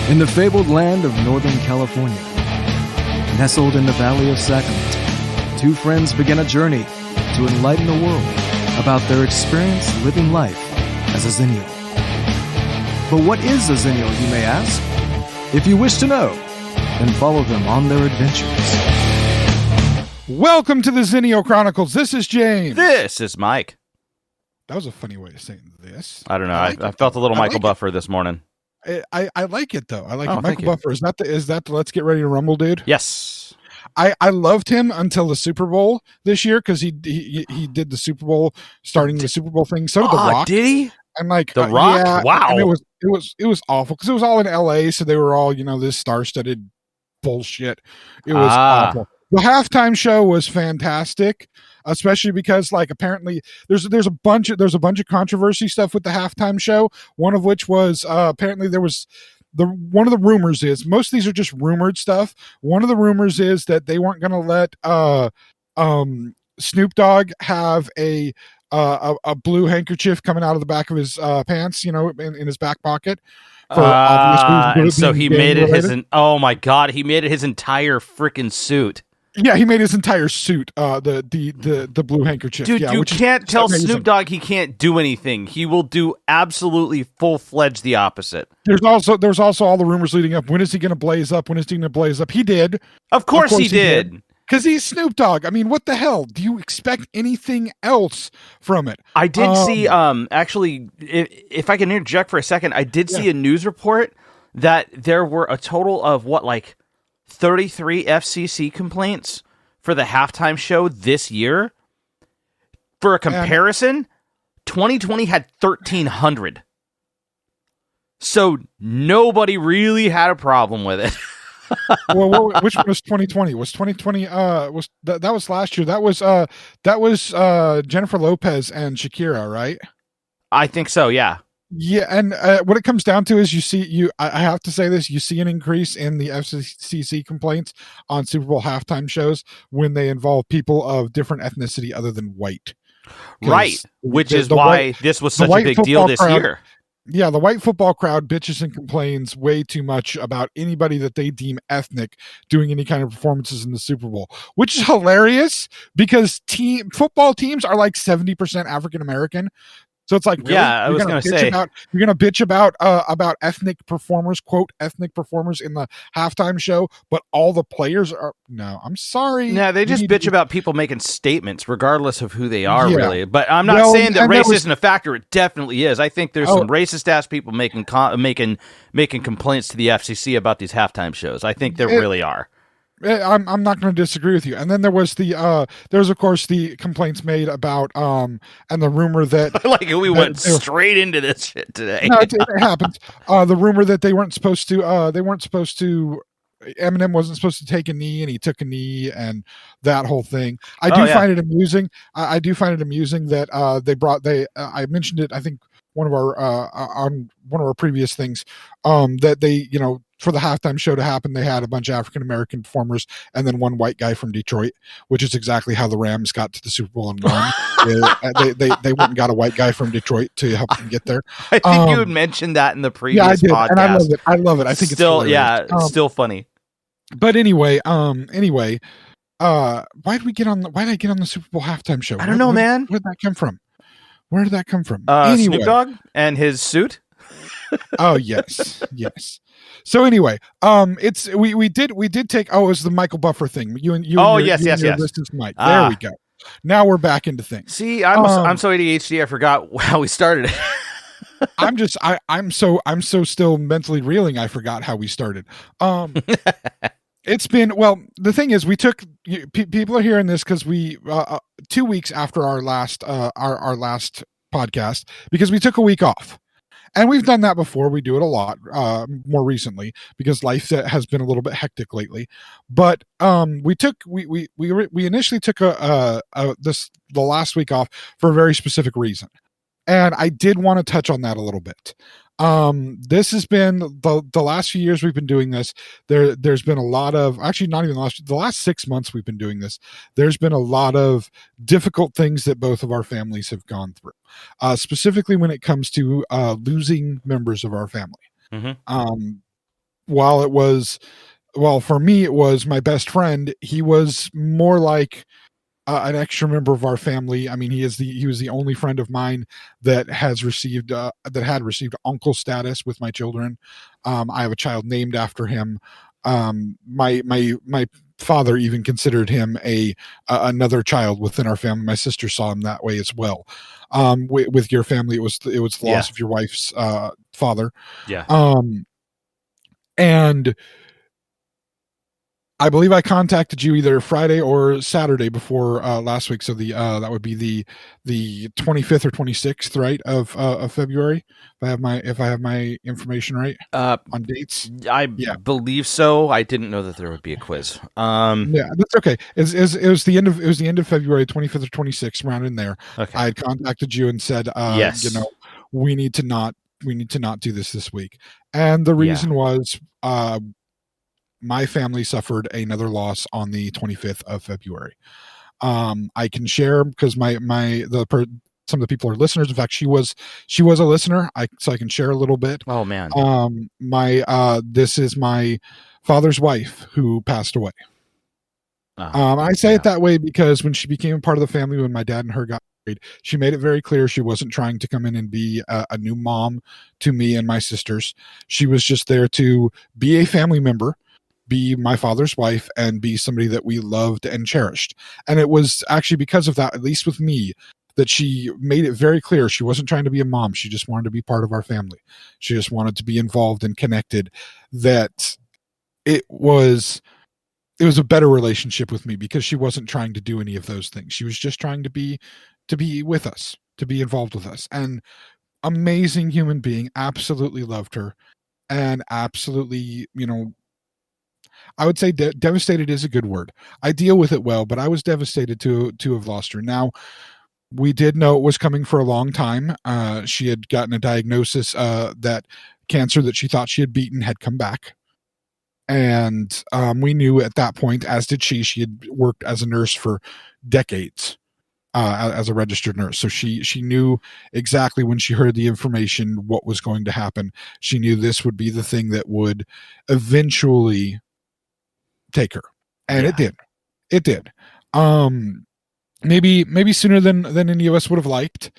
In the fabled land of Northern California, nestled in the Valley of Sacramento, two friends begin a journey to enlighten the world about their experience living life as a Xennial. But what is a Xennial, you may ask? If you wish to know, then follow them on their adventures. Welcome to the Xennial Chronicles. This is James. This is Mike. That was a funny way of saying this. I don't know. I felt a little Michael Buffer this morning. I like it though. I like it. Thank Michael Buffer. Is that the Let's Get Ready to Rumble dude? Yes. I loved him until the Super Bowl this year because he did the Super Bowl, starting the Super Bowl thing. So did The Rock. Did he? And like The Rock? Yeah, wow. And it was awful because it was all in LA, so they were all, this star-studded bullshit. It was awful. The halftime show was fantastic, especially because apparently there's a bunch of controversy stuff with the halftime show. One of which was apparently there was one of the rumors is, most of these are just rumored stuff. One of the rumors is that they weren't going to let Snoop Dogg have a blue handkerchief coming out of the back of his pants, in his back pocket. And so he made it oh my God, he made it his entire freaking suit. Yeah, he made his entire suit the blue handkerchief. Dude, yeah, you can't tell Snoop Dogg he can't do anything. He will do absolutely full-fledged the opposite. There's also all the rumors leading up. When is he going to blaze up? When is he going to blaze up? He did. Of course he did. Because he's Snoop Dogg. I mean, what the hell? Do you expect anything else from it? I did see, actually, if I can interject for a second, I did see a news report that there were a total of, 33 FCC complaints for the halftime show this year. For a comparison, 2020 had 1,300. So nobody really had a problem with it. Well, which one was 2020? Was 2020? That was last year? That was Jennifer Lopez and Shakira, right? I think so. Yeah. Yeah, and what it comes down to is I have to say this, you see an increase in the FCC complaints on Super Bowl halftime shows when they involve people of different ethnicity other than white. Right, which is why this was such a big deal this year. Yeah, the white football crowd bitches and complains way too much about anybody that they deem ethnic doing any kind of performances in the Super Bowl, which is hilarious because football teams are like 70% African American. So it's like, really? Yeah, I was going to say, you're going to bitch about ethnic performers, quote, ethnic performers in the halftime show, but all the players are, no, I'm sorry. Yeah, they just bitch about people making statements regardless of who they are, really. But I'm not saying that race isn't a factor. It definitely is. I think there's some racist-ass people making complaints to the FCC about these halftime shows. I think there really are. I'm not going to disagree with you. And then there was of course the complaints made about and the rumor that we went straight into this shit today. No, it happens. The rumor that they weren't supposed to Eminem wasn't supposed to take a knee and he took a knee and that whole thing. I do find it amusing. I do find it amusing that I mentioned it, I think on one of our previous things, that they, for the halftime show to happen, they had a bunch of African American performers and then one white guy from Detroit, which is exactly how the Rams got to the Super Bowl and won. they went and got a white guy from Detroit to help them get there. I think you had mentioned that in the previous podcast. And I love it. I think still, it's still funny. But anyway, why did I get on the Super Bowl halftime show? I don't know, man. Where did that come from? Anyway. Snoop Dogg and his suit. Oh yes. So anyway, we did take. Oh, it was the Michael Buffer thing. Yes. This is Mike. There we go. Now we're back into things. See, I'm so ADHD. I forgot how we started it. I'm so still mentally reeling. I forgot how we started. It's been, the thing is, we took, people are hearing this because we 2 weeks after our last podcast, because we took a week off. And we've done that before. We do it a lot more recently because life has been a little bit hectic lately. But we initially took the last week off for a very specific reason, and I did want to touch on that a little bit. This has been the last few years we've been doing this. There's been a lot of, actually not even the last 6 months we've been doing this. There's been a lot of difficult things that both of our families have gone through, specifically when it comes to losing members of our family. Mm-hmm. while it was, well, for me, it was my best friend. He was more like an extra member of our family. I mean, he was the only friend of mine that had received uncle status with my children. I have a child named after him. My father even considered him another child within our family. My sister saw him that way as well. With your family, it was the loss of your wife's father. Yeah. And I believe I contacted you either Friday or Saturday before last week. So that would be the 25th or 26th, right, of February. If I have my information right on dates. I believe so. I didn't know that there would be a quiz. Yeah, that's okay. It was the end of February, 25th or 26th, around in there. Okay. I had contacted you and said, yes, you know, we need to not do this week. And the reason was my family suffered another loss on the 25th of February. I can share because some of the people are listeners. In fact, she was a listener. So I can share a little bit. Oh man. This is my father's wife who passed away. I say it that way because when she became a part of the family, when my dad and her got married, she made it very clear she wasn't trying to come in and be a new mom to me and my sisters. She was just there to be a family member, be my father's wife, and be somebody that we loved and cherished. And it was actually because of that, at least with me, that she made it very clear she wasn't trying to be a mom. She just wanted to be part of our family. She just wanted to be involved and connected. That it was a better relationship with me because she wasn't trying to do any of those things. She was just trying to be with us, to be involved with us. And amazing human being, absolutely loved her, and absolutely, you know, I would say devastated is a good word. I deal with it well, but I was devastated to have lost her. Now, we did know it was coming for a long time. She had gotten a diagnosis that cancer that she thought she had beaten had come back. And we knew at that point, as did she had worked as a nurse for decades as a registered nurse. So she knew exactly when she heard the information what was going to happen. She knew this would be the thing that would eventually take her. And it did. Maybe sooner than any of us would have liked.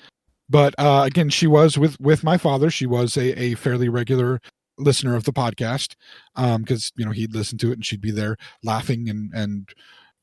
But again, she was with my father. She was a fairly regular listener of the podcast because you know he'd listen to it and she'd be there laughing and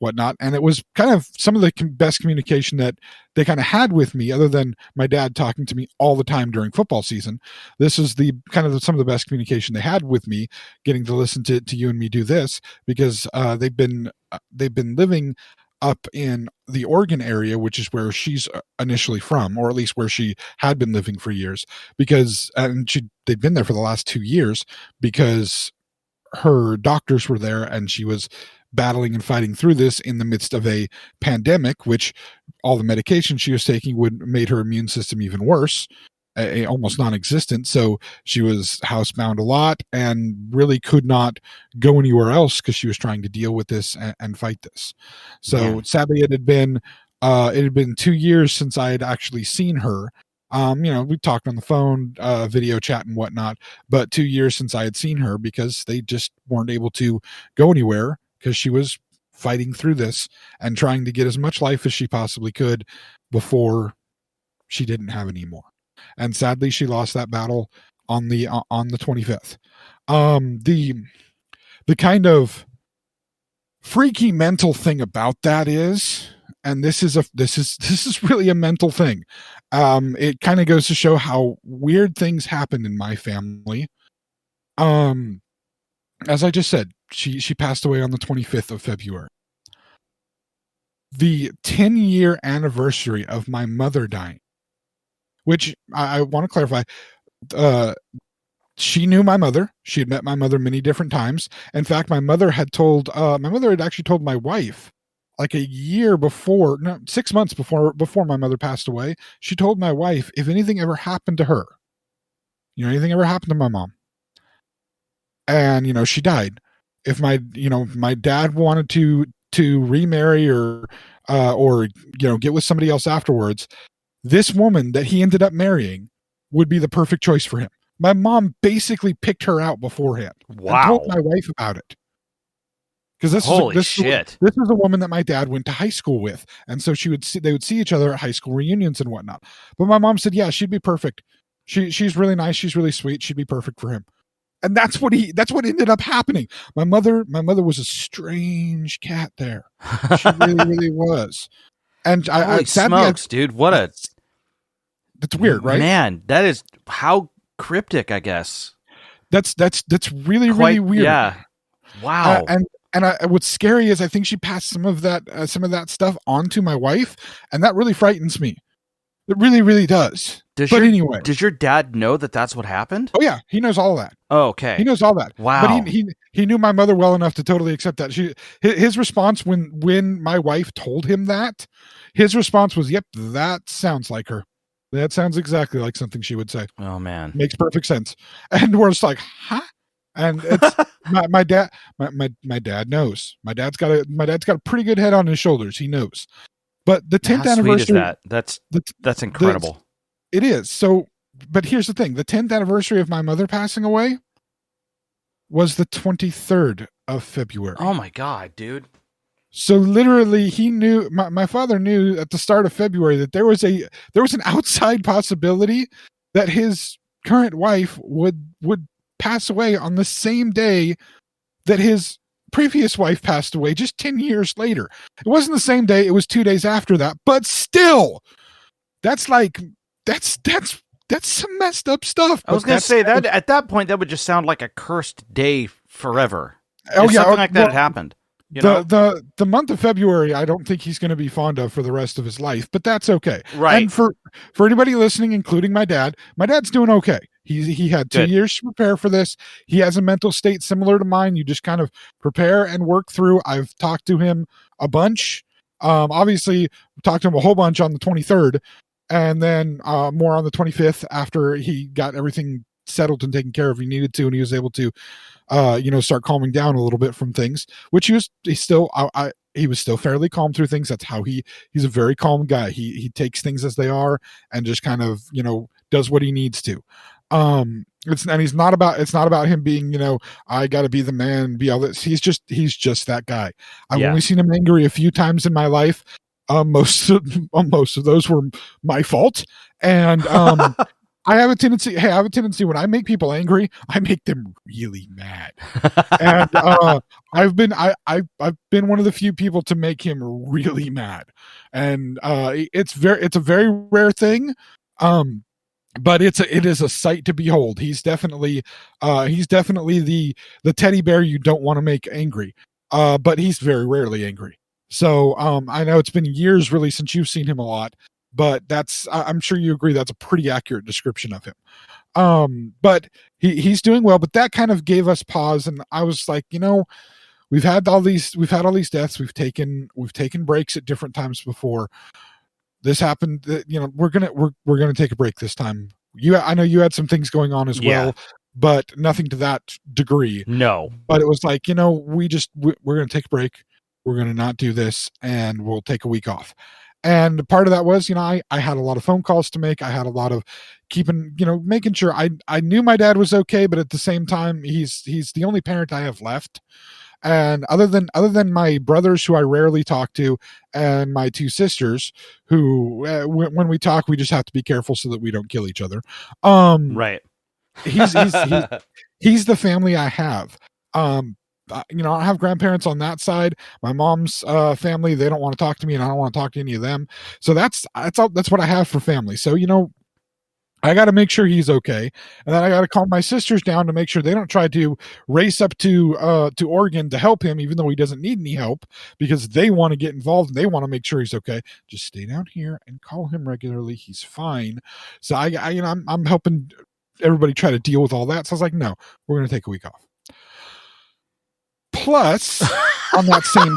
whatnot. And it was kind of some of the best communication that they kind of had with me, other than my dad talking to me all the time during football season. This is the kind of some of the best communication they had with me, getting to listen to you and me do this, because they've been living up in the Oregon area, which is where she's initially from, or at least where she had been living for years, because they'd been there for the last 2 years because her doctors were there and she was battling and fighting through this in the midst of a pandemic, which all the medication she was taking made her immune system even worse, almost non-existent. So she was housebound a lot and really could not go anywhere else because she was trying to deal with this and fight this. So sadly, it had been 2 years since I had actually seen her. You know, we talked on the phone, video chat and whatnot, but 2 years since I had seen her because they just weren't able to go anywhere because she was fighting through this and trying to get as much life as she possibly could before she didn't have any more. And sadly, she lost that battle on the 25th. The kind of freaky mental thing about that is, and this is really a mental thing. It kind of goes to show how weird things happen in my family. As I just said, she passed away on the 25th of February. The 10-year anniversary of my mother dying, which I want to clarify, she knew my mother. She had met my mother many different times. In fact, my mother had actually told my wife, like a year before, no, 6 months before my mother passed away, she told my wife, if anything ever happened to her, you know, anything ever happened to my mom, and, you know, she died, if my dad wanted to remarry or you know, get with somebody else afterwards, this woman that he ended up marrying would be the perfect choice for him. My mom basically picked her out beforehand and told my wife about it. Because Holy shit. This is a woman that my dad went to high school with, and so they would see each other at high school reunions and whatnot. But my mom said, "Yeah, she'd be perfect. She's really nice. She's really sweet. She'd be perfect for him." And that's what ended up happening. My mother was a strange cat there. She really was. And Holy smokes, dude! That's weird, right? Man, that is how cryptic, I guess. That's really weird. Yeah. Wow. And what's scary is I think she passed some of that stuff on to my wife, and that really frightens me. It really does. Anyway, does your dad know that that's what happened? Oh yeah, he knows all that. Oh, okay, he knows all that. Wow. But he knew my mother well enough to totally accept that. His response when my wife told him that, his response was, "Yep, that sounds like her. That sounds exactly like something she would say." Oh man, makes perfect sense. And we're just like, huh? And it's my dad. My dad knows. My dad's got a pretty good head on his shoulders. He knows. But the 10th anniversary. That's incredible. It is. So, but here's the thing: the 10th anniversary of my mother passing away was the 23rd of February. Oh my god, dude! So literally, he knew. My father knew at the start of February that there was an outside possibility that his current wife would pass away on the same day that his previous wife passed away, just 10 years later. It wasn't the same day, it was 2 days after that, but still, that's some messed up stuff. I was going to say that at that point, that would just sound like a cursed day forever. Oh, yeah, something like that had happened. The month of February, I don't think he's going to be fond of for the rest of his life, but that's okay. Right. And for anybody listening, including my dad's doing okay. He had 2 years to prepare for this. He has a mental state similar to mine. You just kind of prepare and work through. I've talked to him a bunch. Obviously, talked to him a whole bunch on the 23rd, and then more on the 25th after he got everything settled and taken care of. He needed to, and he was able to, start calming down a little bit from things. Which he was still fairly calm through things. That's how he's a very calm guy. He takes things as they are and just kind of does what he needs to. It's not about him being, I got to be the man, be all this. He's just that guy. I've only seen him angry a few times in my life. Most of those were my fault. And I have a tendency when I make people angry, I make them really mad. And I've been one of the few people to make him really mad. And it's a very rare thing. But it is a sight to behold. He's definitely the teddy bear you don't want to make angry. But he's very rarely angry. So I know it's been years really since you've seen him a lot, but I'm sure you agree that's a pretty accurate description of him. But he's doing well, but that kind of gave us pause, and I was like, we've had all these deaths, we've taken breaks at different times before. This happened, we're gonna take a break this time. I know you had some things going on as well, but nothing to that degree. No, but it was like, we're gonna take a break. We're gonna not do this, and we'll take a week off. And part of that was, I had a lot of phone calls to make. I had a lot of making sure I knew my dad was okay, but at the same time, he's the only parent I have left. And other than my brothers, who I rarely talk to, and my two sisters, who when we talk, we just have to be careful so that we don't kill each other. Right. He's the family I have. I have grandparents on that side. My mom's family, they don't want to talk to me, and I don't want to talk to any of them. So that's what I have for family. So I got to make sure he's okay, and then I got to calm my sisters down to make sure they don't try to race up to Oregon to help him, even though he doesn't need any help, because they want to get involved and they want to make sure he's okay. Just stay down here and call him regularly. He's fine. So I'm helping everybody try to deal with all that. So I was like, no, we're going to take a week off. Plus, on that same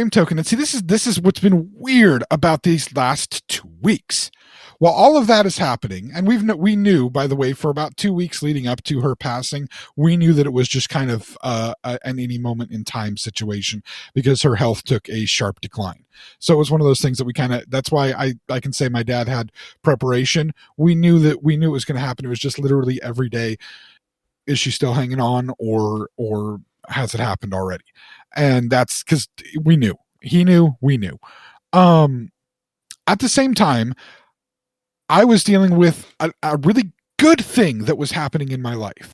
token, and see, this is what's been weird about these last 2 weeks. While all of that is happening, and we knew, by the way, for about 2 weeks leading up to her passing, we knew that it was just kind of an any moment in time situation because her health took a sharp decline. So it was one of those things that we kind of, that's why I can say my dad had preparation. We knew it was going to happen. It was just literally every day, is she still hanging on, or has it happened already? And that's because we knew. He knew, we knew. At the same time, I was dealing with a really good thing that was happening in my life.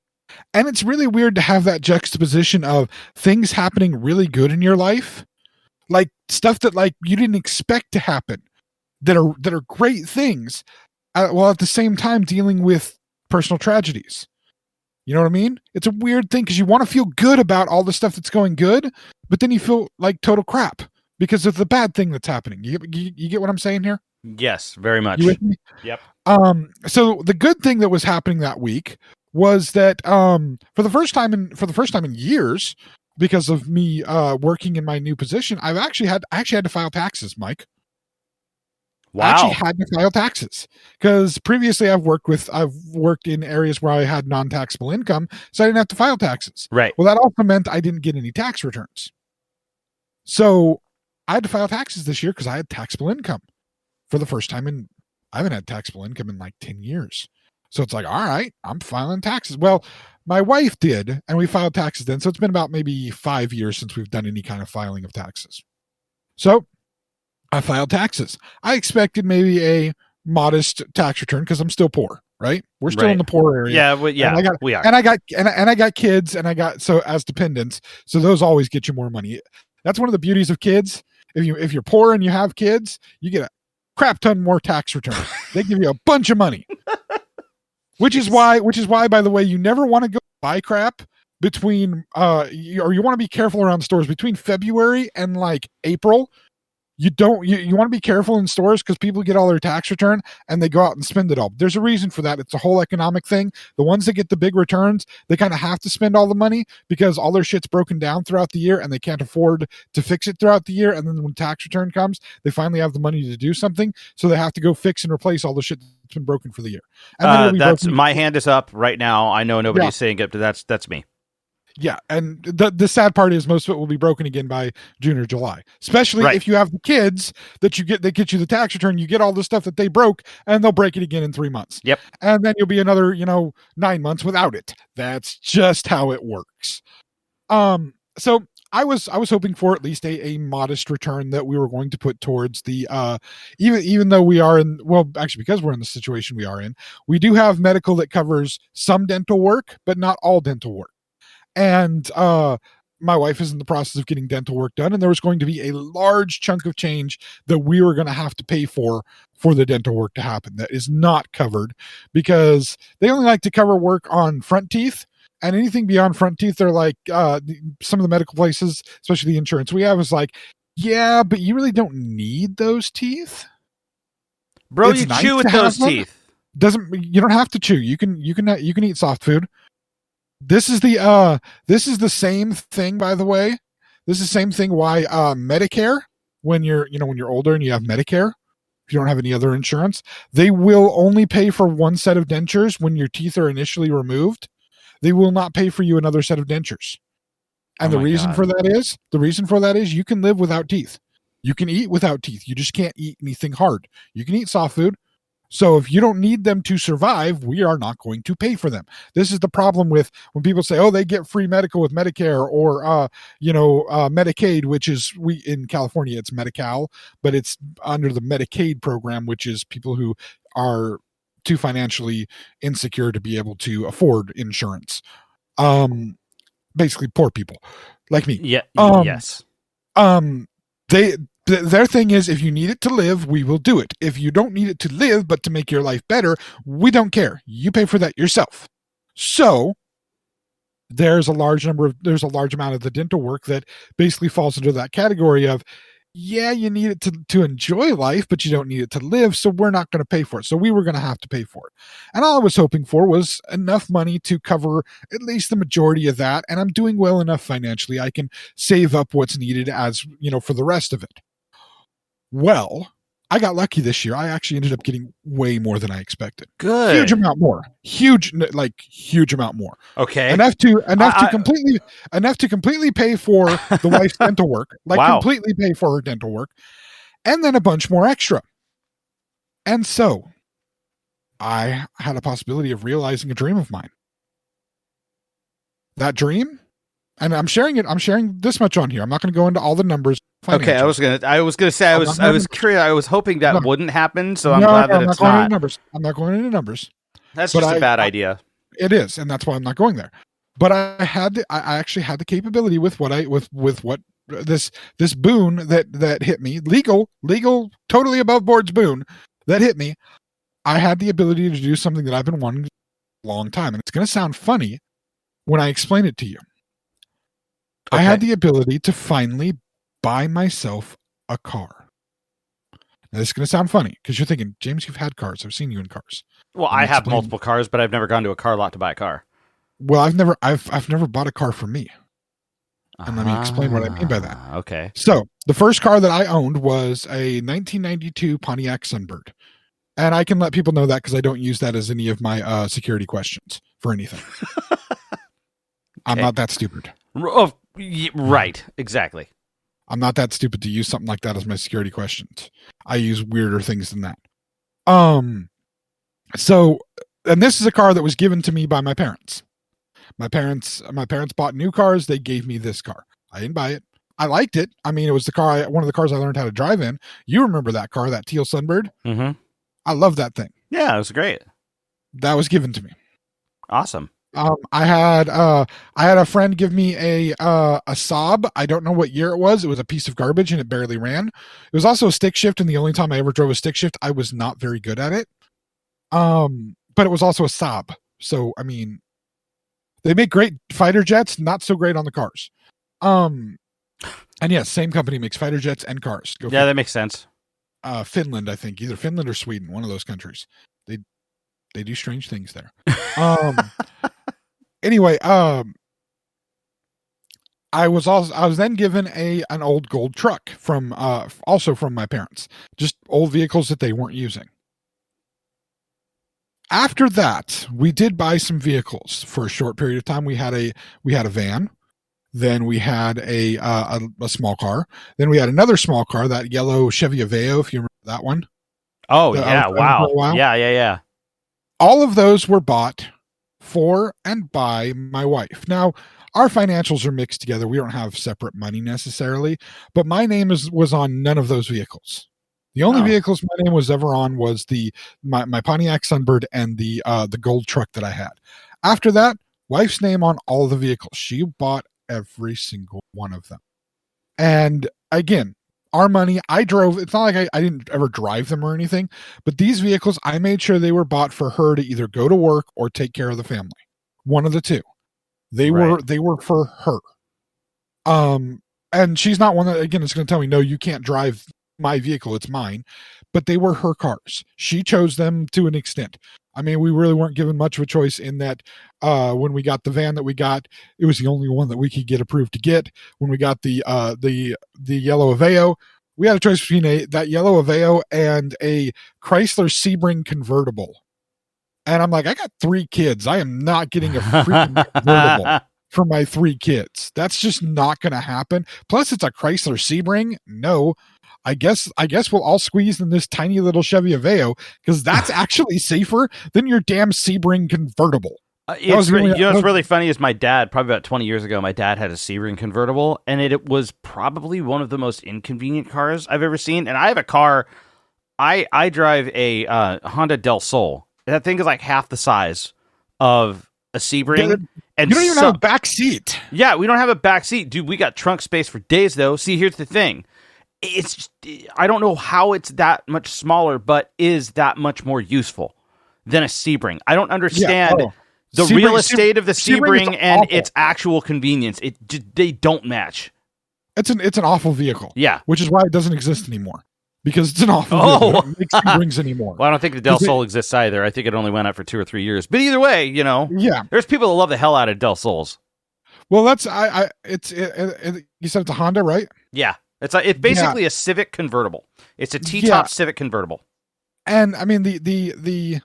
And it's really weird to have that juxtaposition of things happening really good in your life, like stuff that like you didn't expect to happen, that are great things, while at the same time dealing with personal tragedies. You know what I mean? It's a weird thing because you want to feel good about all the stuff that's going good, but then you feel like total crap because of the bad thing that's happening. You get what I'm saying here? Yes, very much. You with me? Yep. So the good thing that was happening that week was that for the first time in years, because of me working in my new position, I actually had to file taxes, Mike. Wow. I actually had to file taxes because previously I've worked in areas where I had non-taxable income, so I didn't have to file taxes. Right. Well, that also meant I didn't get any tax returns. So I had to file taxes this year because I had taxable income for the first time I haven't had taxable income in like 10 years. So it's like, all right, I'm filing taxes. Well, my wife did, and we filed taxes then. So it's been about maybe 5 years since we've done any kind of filing of taxes. So I filed taxes. I expected maybe a modest tax return because I'm still poor, right? We're still in the poor area. Yeah, well, yeah, we are. And I got kids, and I got so as dependents. So those always get you more money. That's one of the beauties of kids. If you're poor and you have kids, you get a crap ton more tax return. They give you a bunch of money. Which is why, by the way, you never want to go buy crap between or you want to be careful around stores between February and like April. You want to be careful in stores because people get all their tax return and they go out and spend it all. There's a reason for that. It's a whole economic thing. The ones that get the big returns, they kind of have to spend all the money because all their shit's broken down throughout the year and they can't afford to fix it throughout the year. And then when tax return comes, they finally have the money to do something. So they have to go fix and replace all the shit that's been broken for the year. And that's my hand is up right now. I know nobody's saying it, but that's me. Yeah, and the sad part is most of it will be broken again by June or July. Especially if you have the kids that get you the tax return, you get all the stuff that they broke, and they'll break it again in 3 months. Yep. And then you'll be another, 9 months without it. That's just how it works. So I was hoping for at least a modest return that we were going to put towards the even though we are in, well, actually because we're in the situation we are in, we do have medical that covers some dental work, but not all dental work. And my wife is in the process of getting dental work done, and there was going to be a large chunk of change that we were going to have to pay for the dental work to happen that is not covered because they only like to cover work on front teeth, and anything beyond front teeth, they're like some of the medical places, especially the insurance we have, is like, yeah, but you really don't need those teeth. Bro, it's you nice chew with those teeth. You don't have to chew. You can eat soft food. This is the same thing, by the way. This is the same thing why Medicare, when you're older and you have Medicare, if you don't have any other insurance, they will only pay for one set of dentures when your teeth are initially removed. They will not pay for you another set of dentures. And the reason for that is you can live without teeth. You can eat without teeth. You just can't eat anything hard. You can eat soft food. So if you don't need them to survive, we are not going to pay for them. This is the problem with when people say, oh, they get free medical with Medicare or, Medicaid, which is in California, it's Medi-Cal, but it's under the Medicaid program, which is people who are too financially insecure to be able to afford insurance. Basically poor people like me. Yeah. Yes. Their thing is, if you need it to live, we will do it. If you don't need it to live, but to make your life better, we don't care. You pay for that yourself. So there's a large amount of the dental work that basically falls into that category of, yeah, you need it to enjoy life, but you don't need it to live, so we're not going to pay for it. So we were going to have to pay for it. And all I was hoping for was enough money to cover at least the majority of that, and I'm doing well enough financially. I can save up what's needed for the rest of it. Well, I got lucky this year. I actually ended up getting way more than I expected. Good. Huge amount more. Huge amount more. Okay. Enough to completely pay for the wife's dental work. Wow. Completely pay for her dental work. And then a bunch more extra. And so I had a possibility of realizing a dream of mine. That dream, and I'm sharing this much on here. I'm not going to go into all the numbers. Okay, I was gonna say I was curious. I was hoping that wouldn't happen, so I'm glad that it's not. I'm not going into numbers. That's just a bad idea. It is, and that's why I'm not going there. But I actually had the capability with what this boon that hit me, legal, totally above board's boon that hit me. I had the ability to do something that I've been wanting a long time, and it's going to sound funny when I explain it to you. Okay. I had the ability to finally buy myself a car. Now, this is going to sound funny because you're thinking, James, you've had cars. I've seen you in cars. Well, I have multiple cars, but I've never gone to a car lot to buy a car. Well, I've never bought a car for me. And let me explain what I mean by that. Okay. So the first car that I owned was a 1992 Pontiac Sunbird. And I can let people know that because I don't use that as any of my security questions for anything. Okay. I'm not that stupid. Right. Exactly. I'm not that stupid to use something like that as my security questions. I use weirder things than that. So, and this is a car that was given to me by my parents. My parents bought new cars. They gave me this car. I didn't buy it. I liked it. I mean, it was one of the cars I learned how to drive in. You remember that car, that teal Sunbird? Mm-hmm. I love that thing. Yeah, it was great. That was given to me. Awesome. I had a friend give me a Saab. I don't know what year it was. It was a piece of garbage and it barely ran. It was also a stick shift, and the only time I ever drove a stick shift, I was not very good at it. But it was also a Saab. So I mean, they make great fighter jets, not so great on the cars. And yes, same company makes fighter jets and cars. Yeah, that makes sense. Finland, I think, either Finland or Sweden, one of those countries. They do strange things there. Anyway, I was then given an old gold truck from my parents, just old vehicles that they weren't using. After that, we did buy some vehicles for a short period of time. We had a van, then we had a small car, then we had another small car, that yellow Chevy Aveo, if you remember that one. Oh yeah, wow, yeah. All of those were bought for and by my wife. Now, our financials are mixed together. We don't have separate money necessarily, but my name was on none of those vehicles. The only vehicles my name was ever on was my Pontiac Sunbird and the gold truck that I had. After that, wife's name on all the vehicles. She bought every single one of them. And again, our money, I drove. It's not like I didn't ever drive them or anything, but these vehicles, I made sure they were bought for her to either go to work or take care of the family. One of the two. They were for her. And she's not one that, again, is going to tell me, no, you can't drive my vehicle, it's mine. But they were her cars. She chose them to an extent. I mean, we really weren't given much of a choice in that when we got the van that we got, it was the only one that we could get approved to get. When we got the yellow Aveo, we had a choice between that yellow Aveo and a Chrysler Sebring convertible. And I'm like, I got 3 kids. I am not getting a freaking convertible for my 3 kids. That's just not going to happen. Plus, it's a Chrysler Sebring. No. I guess we'll all squeeze in this tiny little Chevy Aveo because that's actually safer than your damn Sebring convertible. What's really funny is my dad, probably about 20 years ago, my dad had a Sebring convertible, and it was probably one of the most inconvenient cars I've ever seen. And I have a car. I drive a Honda Del Sol. That thing is like half the size of a Sebring. And you don't even have a back seat. Yeah, we don't have a back seat. Dude, we got trunk space for days, though. See, here's the thing. I don't know how it's that much smaller, but is that much more useful than a Sebring. I don't understand the real estate of the Sebring and its actual convenience. They don't match. It's an awful vehicle. Yeah. Which is why it doesn't exist anymore. Because it's an awful vehicle. It don't make Sebrings anymore. Well, I don't think the Del Sol exists either. I think it only went out for 2 or 3 years. But either way, there's people that love the hell out of Del Sols. Well, that's you said it's a Honda, right? Yeah. It's basically a Civic convertible. It's a T-top Civic convertible. And I mean the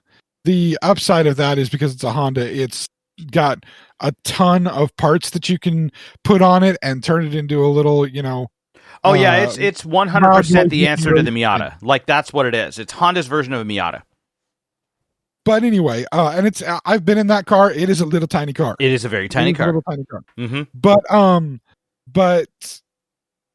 upside of that is because it's a Honda, it's got a ton of parts that you can put on it and turn it into a little, Oh yeah, it's 100% the answer to the Miata. Like that's what it is. It's Honda's version of a Miata. But anyway, and I've been in that car. It is a little tiny car. It is a very tiny car. Mm-hmm. But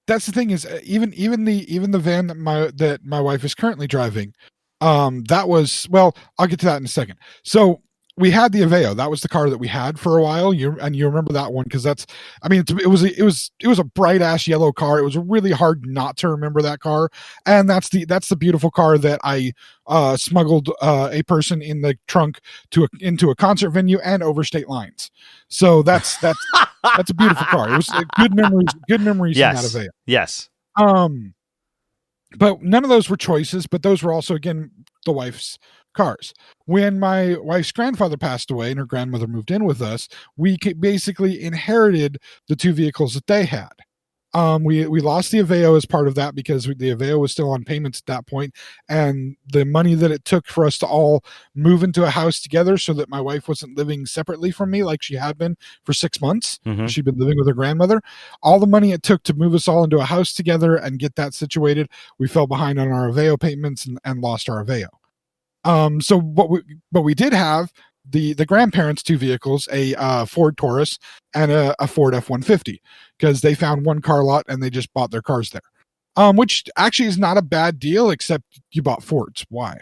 that's the thing is even the van that my wife is currently driving, that was, well, I'll get to that in a second. So we had the Aveo. That was the car that we had for a while. You remember that one because it was a bright ass yellow car. It was really hard not to remember that car. And that's the beautiful car that I smuggled a person in the trunk into a concert venue and over state lines. So that's a beautiful car. It was good memories yes. in that Aveo. Yes. But none of those were choices, but those were also, again, the wife's cars. When my wife's grandfather passed away and her grandmother moved in with us, we basically inherited the two vehicles that they had. We lost the Aveo as part of that because the Aveo was still on payments at that point, and the money that it took for us to all move into a house together so that my wife wasn't living separately from me like she had been for 6 months. Mm-hmm. She'd been living with her grandmother. All the money it took to move us all into a house together and get that situated, we fell behind on our Aveo payments and lost our Aveo. So what we did have, the grandparents' two vehicles, a Ford Taurus and a Ford F-150, because they found one car lot and they just bought their cars there. Which actually is not a bad deal, except you bought Fords. Why?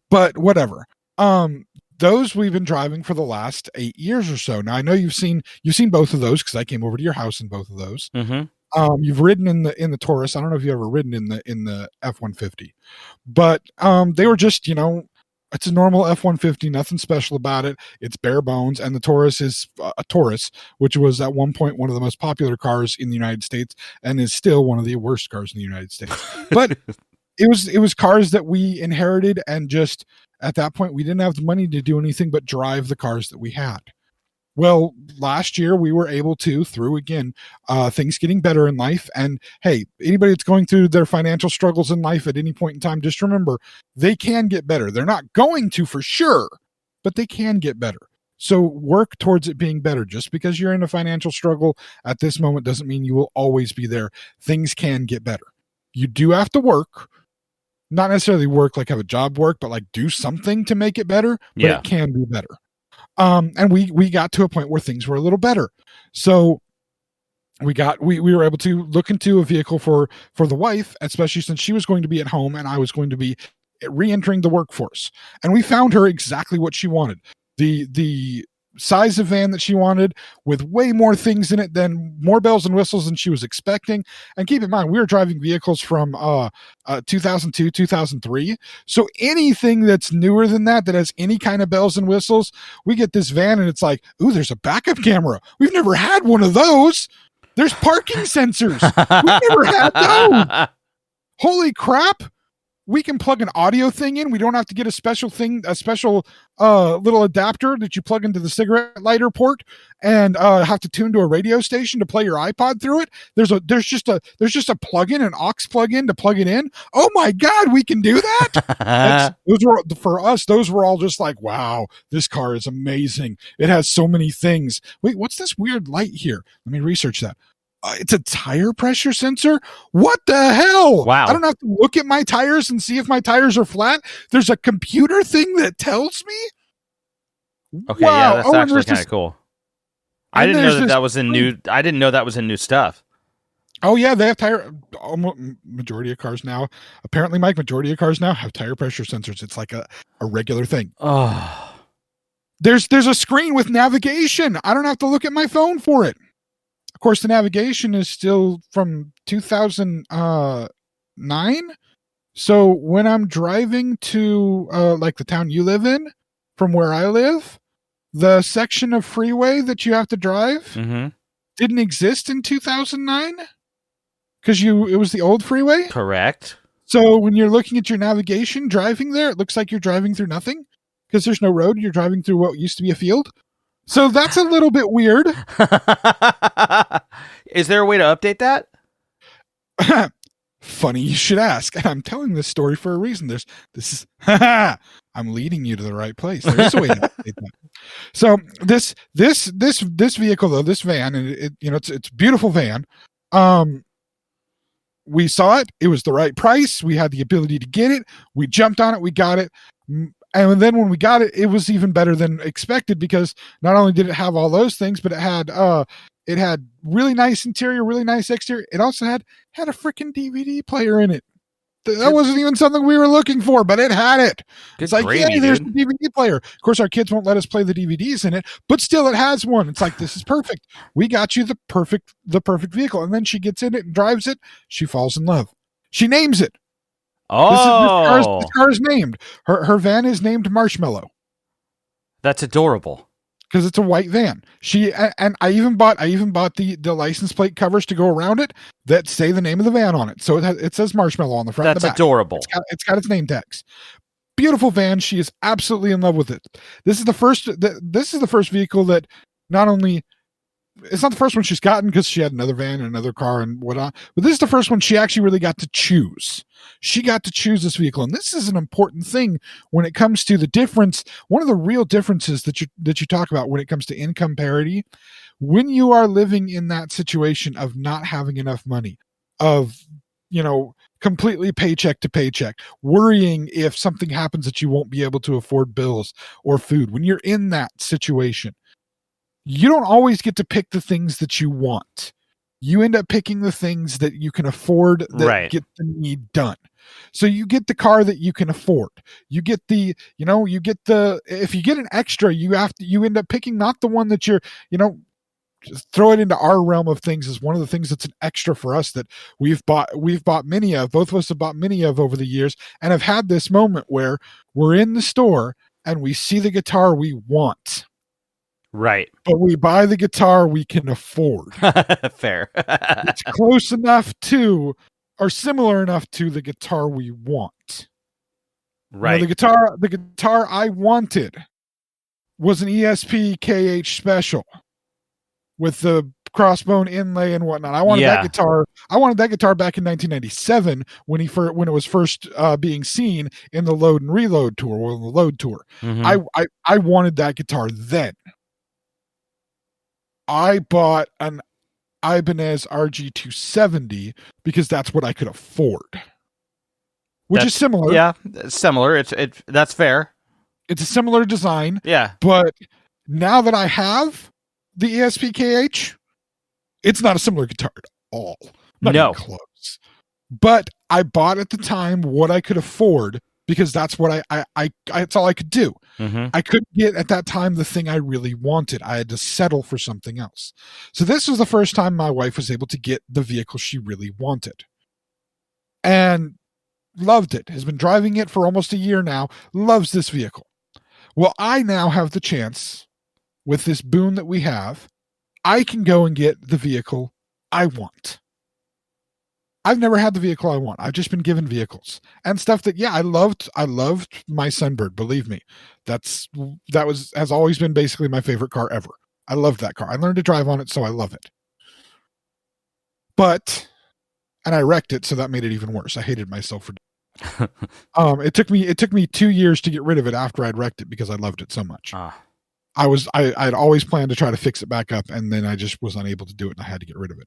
But whatever. Those we've been driving for the last 8 years or so. Now I know you've seen both of those because I came over to your house in both of those. Mm-hmm. You've ridden in the Taurus. I don't know if you've ever ridden in the F-150, but they were just, it's a normal F-150, nothing special about it. It's bare bones, and the Taurus is a Taurus, which was at one point one of the most popular cars in the United States, and is still one of the worst cars in the United States. But it was cars that we inherited, and just at that point, we didn't have the money to do anything but drive the cars that we had. Well, last year we were able to, through again, things getting better in life. And hey, anybody that's going through their financial struggles in life at any point in time, just remember they can get better. They're not going to for sure, but they can get better. So work towards it being better. Just because you're in a financial struggle at this moment doesn't mean you will always be there. Things can get better. You do have to work, not necessarily work like have a job work, but like do something to make it better. But it can be better. And we got to a point where things were a little better. So we were able to look into a vehicle for the wife, especially since she was going to be at home and I was going to be re-entering the workforce. And we found her exactly what she wanted. The size of van that she wanted, with way more things in it more bells and whistles than she was expecting. And keep in mind, we were driving vehicles from 2002, 2003. So anything that's newer than that has any kind of bells and whistles, we get this van and it's like, ooh, there's a backup camera. We've never had one of those. There's parking sensors. We've never had those. Holy crap. We can plug an audio thing in. We don't have to get a special little adapter that you plug into the cigarette lighter port and have to tune to a radio station to play your iPod through it. There's just a plug-in, an aux plug-in to plug it in. Oh my God, we can do that. For us, those were all just like, wow, this car is amazing. It has so many things. Wait, what's this weird light here? Let me research that. It's a tire pressure sensor. What the hell? Wow. I don't have to look at my tires and see if my tires are flat. There's a computer thing that tells me. Okay, wow. Yeah, that's actually kind of cool. I didn't know that was in new. I didn't know that was in new stuff. Oh yeah, they have majority of cars now. Apparently, Mike, majority of cars now have tire pressure sensors. It's like a regular thing. Oh. There's a screen with navigation. I don't have to look at my phone for it. Of course, the navigation is still from 2009. So when I'm driving to like the town you live in, from where I live, the section of freeway that you have to drive didn't exist in 2009 because it was the old freeway. Correct. So when you're looking at your navigation driving there, it looks like you're driving through nothing because there's no road. You're driving through what used to be a field. So that's a little bit weird. Is there a way to update that? Funny you should ask. And I'm telling this story for a reason. I'm leading you to the right place. There is a way to say that. So this vehicle though, this van, and it's a beautiful van. We saw it. It was the right price. We had the ability to get it. We jumped on it. We got it. And then when we got it, it was even better than expected, because not only did it have all those things, but it had really nice interior, really nice exterior. It also had a freaking DVD player in it. That wasn't even something we were looking for, but it had it. It's like, yeah, there's the DVD player. Of course, our kids won't let us play the DVDs in it, but still, it has one. It's like, this is perfect. We got you the perfect vehicle. And then she gets in it and drives it. She falls in love. She names it. Oh, this car is named. Her van is named Marshmallow. That's adorable. Because it's a white van. I even bought the license plate covers to go around it that say the name of the van on it. So it says Marshmallow on the front. That's and the back. Adorable. It's got its name tags. Beautiful van. She is absolutely in love with it. This is the first vehicle that not only, it's not the first one she's gotten, because she had another van and another car and whatnot, but this is the first one she actually really got to choose. She got to choose this vehicle. And this is an important thing when it comes to the difference. One of the real differences that you talk about when it comes to income parity, when you are living in that situation of not having enough money, of, completely paycheck to paycheck, worrying if something happens that you won't be able to afford bills or food. When you're in that situation, you don't always get to pick the things that you want. You end up picking the things that you can afford that get the need done. So you get the car that you can afford. You get if you get an extra, you end up picking not the one that you're, just throw it into our realm of things is one of the things that's an extra for us that we've bought many of. Both of us have bought many of over the years, and have had this moment where we're in the store and we see the guitar we want. Right. But we buy the guitar we can afford. Fair. It's close enough to, or similar enough to, the guitar we want. Right. The guitar I wanted was an ESP KH Special with the crossbone inlay and whatnot. I wanted that guitar. I wanted that guitar back in 1997 when it was first being seen in the Load and Reload tour, or the Load tour. Mm-hmm. I wanted that guitar then. I bought an Ibanez RG270 because that's what I could afford, which is similar. Yeah, similar. That's fair. It's a similar design. Yeah, but now that I have the ESP-KH, it's not a similar guitar at all. Not even close. But I bought at the time what I could afford, because that's what I that's all I could do. Mm-hmm. I couldn't get at that time the thing I really wanted. I had to settle for something else. So this was the first time my wife was able to get the vehicle she really wanted. And loved it. Has been driving it for almost a year now. Loves this vehicle. Well, I now have the chance, with this boon that we have, I can go and get the vehicle I want. I've never had the vehicle I want. I've just been given vehicles and stuff that, I loved my Sunbird. Believe me, has always been basically my favorite car ever. I loved that car. I learned to drive on it, so I love it. And I wrecked it, so that made it even worse. I hated myself for it took me 2 years to get rid of it after I'd wrecked it, because I loved it so much. I'd always planned to try to fix it back up, and then I just was unable to do it, and I had to get rid of it.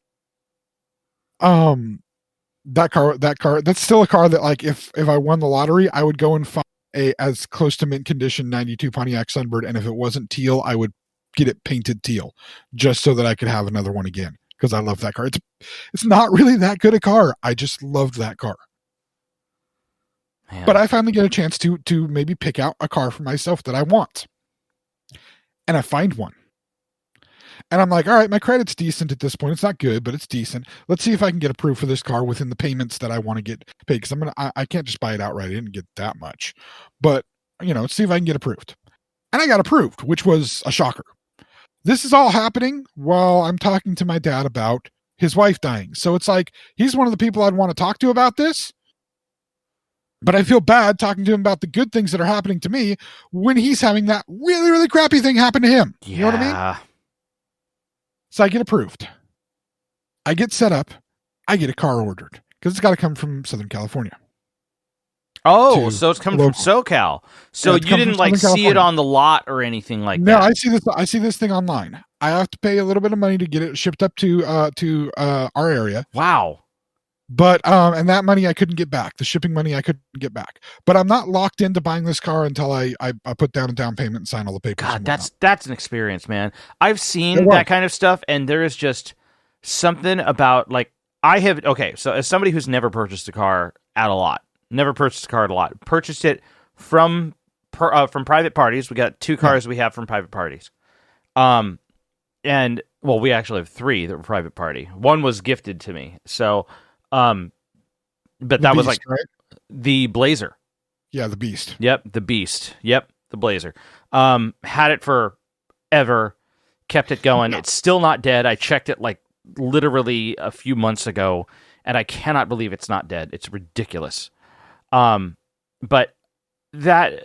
That car, that's still a car that, like, if I won the lottery, I would go and find a as close to mint condition 92 Pontiac Sunbird, and if it wasn't teal, I would get it painted teal, just so that I could have another one again, because I love that car. It's not really that good a car. I just loved that car. Man. But I finally get a chance to maybe pick out a car for myself that I want. And I find one. And I'm like, all right, my credit's decent at this point. It's not good, but it's decent. Let's see if I can get approved for this car within the payments that I want to get paid. Because I can't just buy it outright. I didn't get that much. But, let's see if I can get approved. And I got approved, which was a shocker. This is all happening while I'm talking to my dad about his wife dying. So it's like, he's one of the people I'd want to talk to about this. But I feel bad talking to him about the good things that are happening to me when he's having that really, really crappy thing happen to him. You know what I mean? So I get approved. I get set up. I get a car ordered. because it's got to come from Southern California. Oh, so it's coming from SoCal. So you didn't like see it on the lot or anything like that. No, I see this thing online. I have to pay a little bit of money to get it shipped up to our area. Wow. But and that money I couldn't get back. The shipping money I couldn't get back. But I'm not locked into buying this car until I put down a down payment and sign all the papers. God, that's an experience, man. I've seen that kind of stuff, and there is just something about like so as somebody who's never purchased a car at a lot, purchased it from private parties. We got 2 cars we have from private parties. And well, we actually have 3 that were private party. 1 was gifted to me. So, but that was like right? The Blazer. Yeah, the Beast. Yep, the Beast. Yep, the Blazer. Had it forever, kept it going. It's still not dead. I checked it like literally a few months ago, and I cannot believe it's not dead. It's ridiculous. But that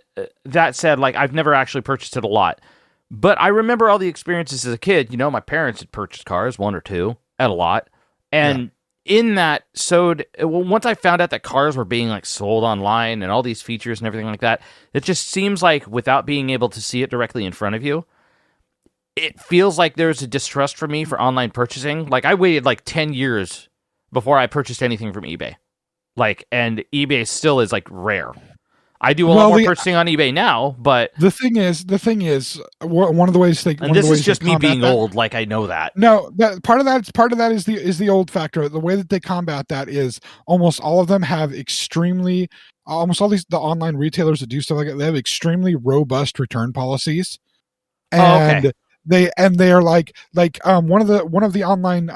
said, like I've never actually purchased it a lot, but I remember all the experiences as a kid. You know, my parents had purchased cars, 1 or 2 at a lot, and in that once I found out that cars were being like sold online and all these features and everything like that, it just seems like without being able to see it directly in front of you, it feels like there's a distrust for me for online purchasing. Like I waited like 10 years before I purchased anything from eBay. Like, and eBay still is like rare. I do a lot more purchasing on eBay now, but the thing is, one of the ways they, and this is just me being old. Like I know that. No, part of that is the old factor. The way that they combat that is almost all of them have the online retailers that do stuff like that, they have extremely robust return policies. And they are like one of the online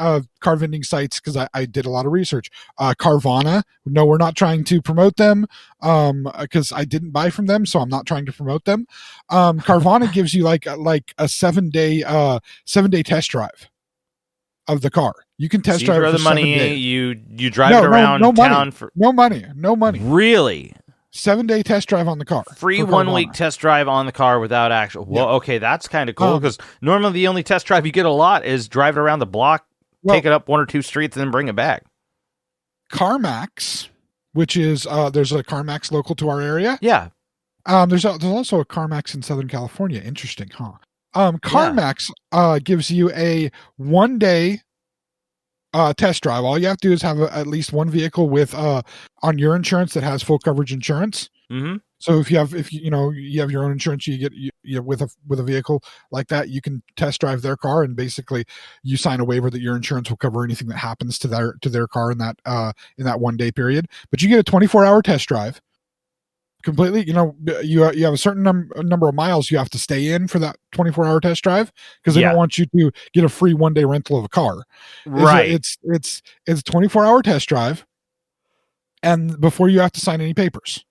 car vending sites, because I did a lot of research. Carvana. No, we're not trying to promote them because I didn't buy from them, so I'm not trying to promote them. Carvana gives you like a 7-day test drive of the car. You can test drive for the 7 money. days. You drive it around town for no money. Really? 7-day test drive on the car. Free 1 week test drive on the car without actual. Well, okay, that's kind of cool because normally the only test drive you get a lot is drive it around the block, take it up 1 or 2 streets, and then bring it back. CarMax, which is there's a CarMax local to our area. Yeah. There's also a CarMax in Southern California. Interesting, huh? CarMax gives you a 1-day test drive. All you have to do is have at least one vehicle with on your insurance that has full coverage insurance. Mm-hmm. So if you have your own insurance, you get with a vehicle like that, you can test drive their car, and basically you sign a waiver that your insurance will cover anything that happens to their car in that 1-day period. But you get a 24-hour test drive. Completely, you have a certain number of miles you have to stay in for that 24-hour test drive, because they don't want you to get a free 1-day rental of a car. Right. It's a 24-hour test drive, and before you have to sign any papers.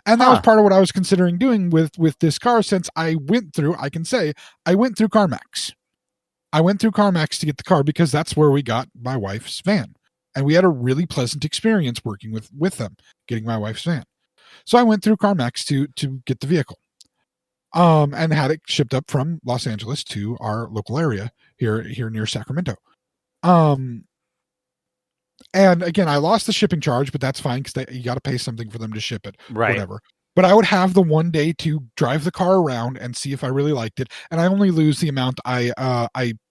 And that was part of what I was considering doing with this car, since I went through CarMax. I went through CarMax to get the car because that's where we got my wife's van. And we had a really pleasant experience working with them, getting my wife's van. So I went through CarMax to get the vehicle, and had it shipped up from Los Angeles to our local area here near Sacramento. And again, I lost the shipping charge, but that's fine because you got to pay something for them to ship it, right? Whatever. But I would have the 1 day to drive the car around and see if I really liked it, and I only lose the amount I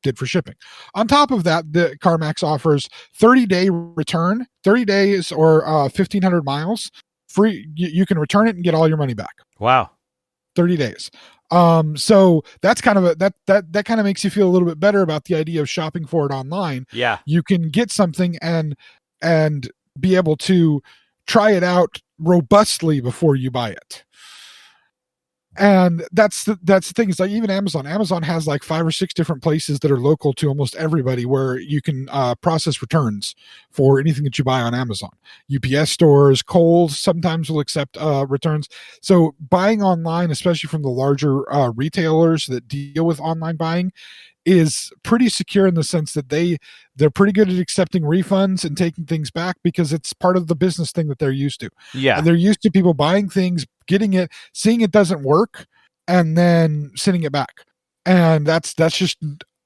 did for shipping. On top of that, the CarMax offers 30-day return, 30 days or 1,500 miles. Free, you can return it and get all your money back. Wow. 30 days. So that's kind of that kind of makes you feel a little bit better about the idea of shopping for it online. Yeah. You can get something and be able to try it out robustly before you buy it. And that's the thing. It's like even Amazon has like 5 or 6 different places that are local to almost everybody where you can process returns for anything that you buy on Amazon. UPS stores, Kohl's sometimes will accept returns. So buying online, especially from the larger retailers that deal with online buying, is pretty secure in the sense that they're pretty good at accepting refunds and taking things back because it's part of the business thing that they're used to. Yeah. And they're used to people buying things, getting it, seeing it doesn't work, and then sending it back. And that's just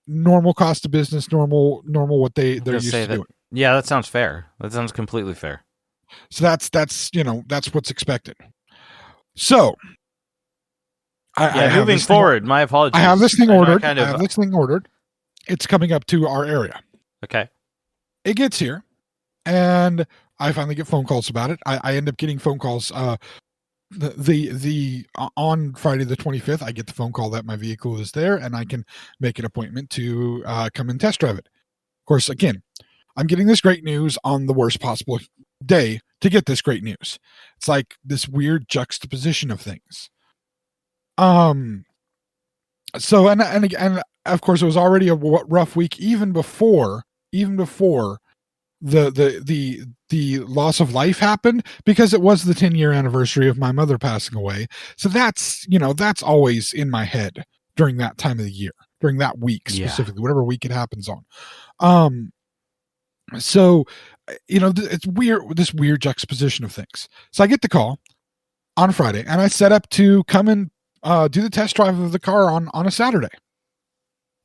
normal cost of business, normal what they're used to doing. Yeah, that sounds fair. That sounds completely fair. So that's what's expected. So I have moving this thing- forward, my apologies. I have this thing I know I ordered. kind I of- have this thing ordered. It's coming up to our area. Okay. It gets here, and I finally get phone calls about it. I end up getting phone calls. The on Friday the 25th, I get the phone call that my vehicle is there, and I can make an appointment to come and test drive it. Of course, again, I'm getting this great news on the worst possible day to get this great news. It's like this weird juxtaposition of things. So and of course it was already a rough week even before the loss of life happened, because it was the 10-year anniversary of my mother passing away. So that's always in my head during that time of the year, during that week specifically, whatever week it happens on. So it's weird, this weird juxtaposition of things. So I get the call on Friday, and I set up to come and do the test drive of the car on a Saturday.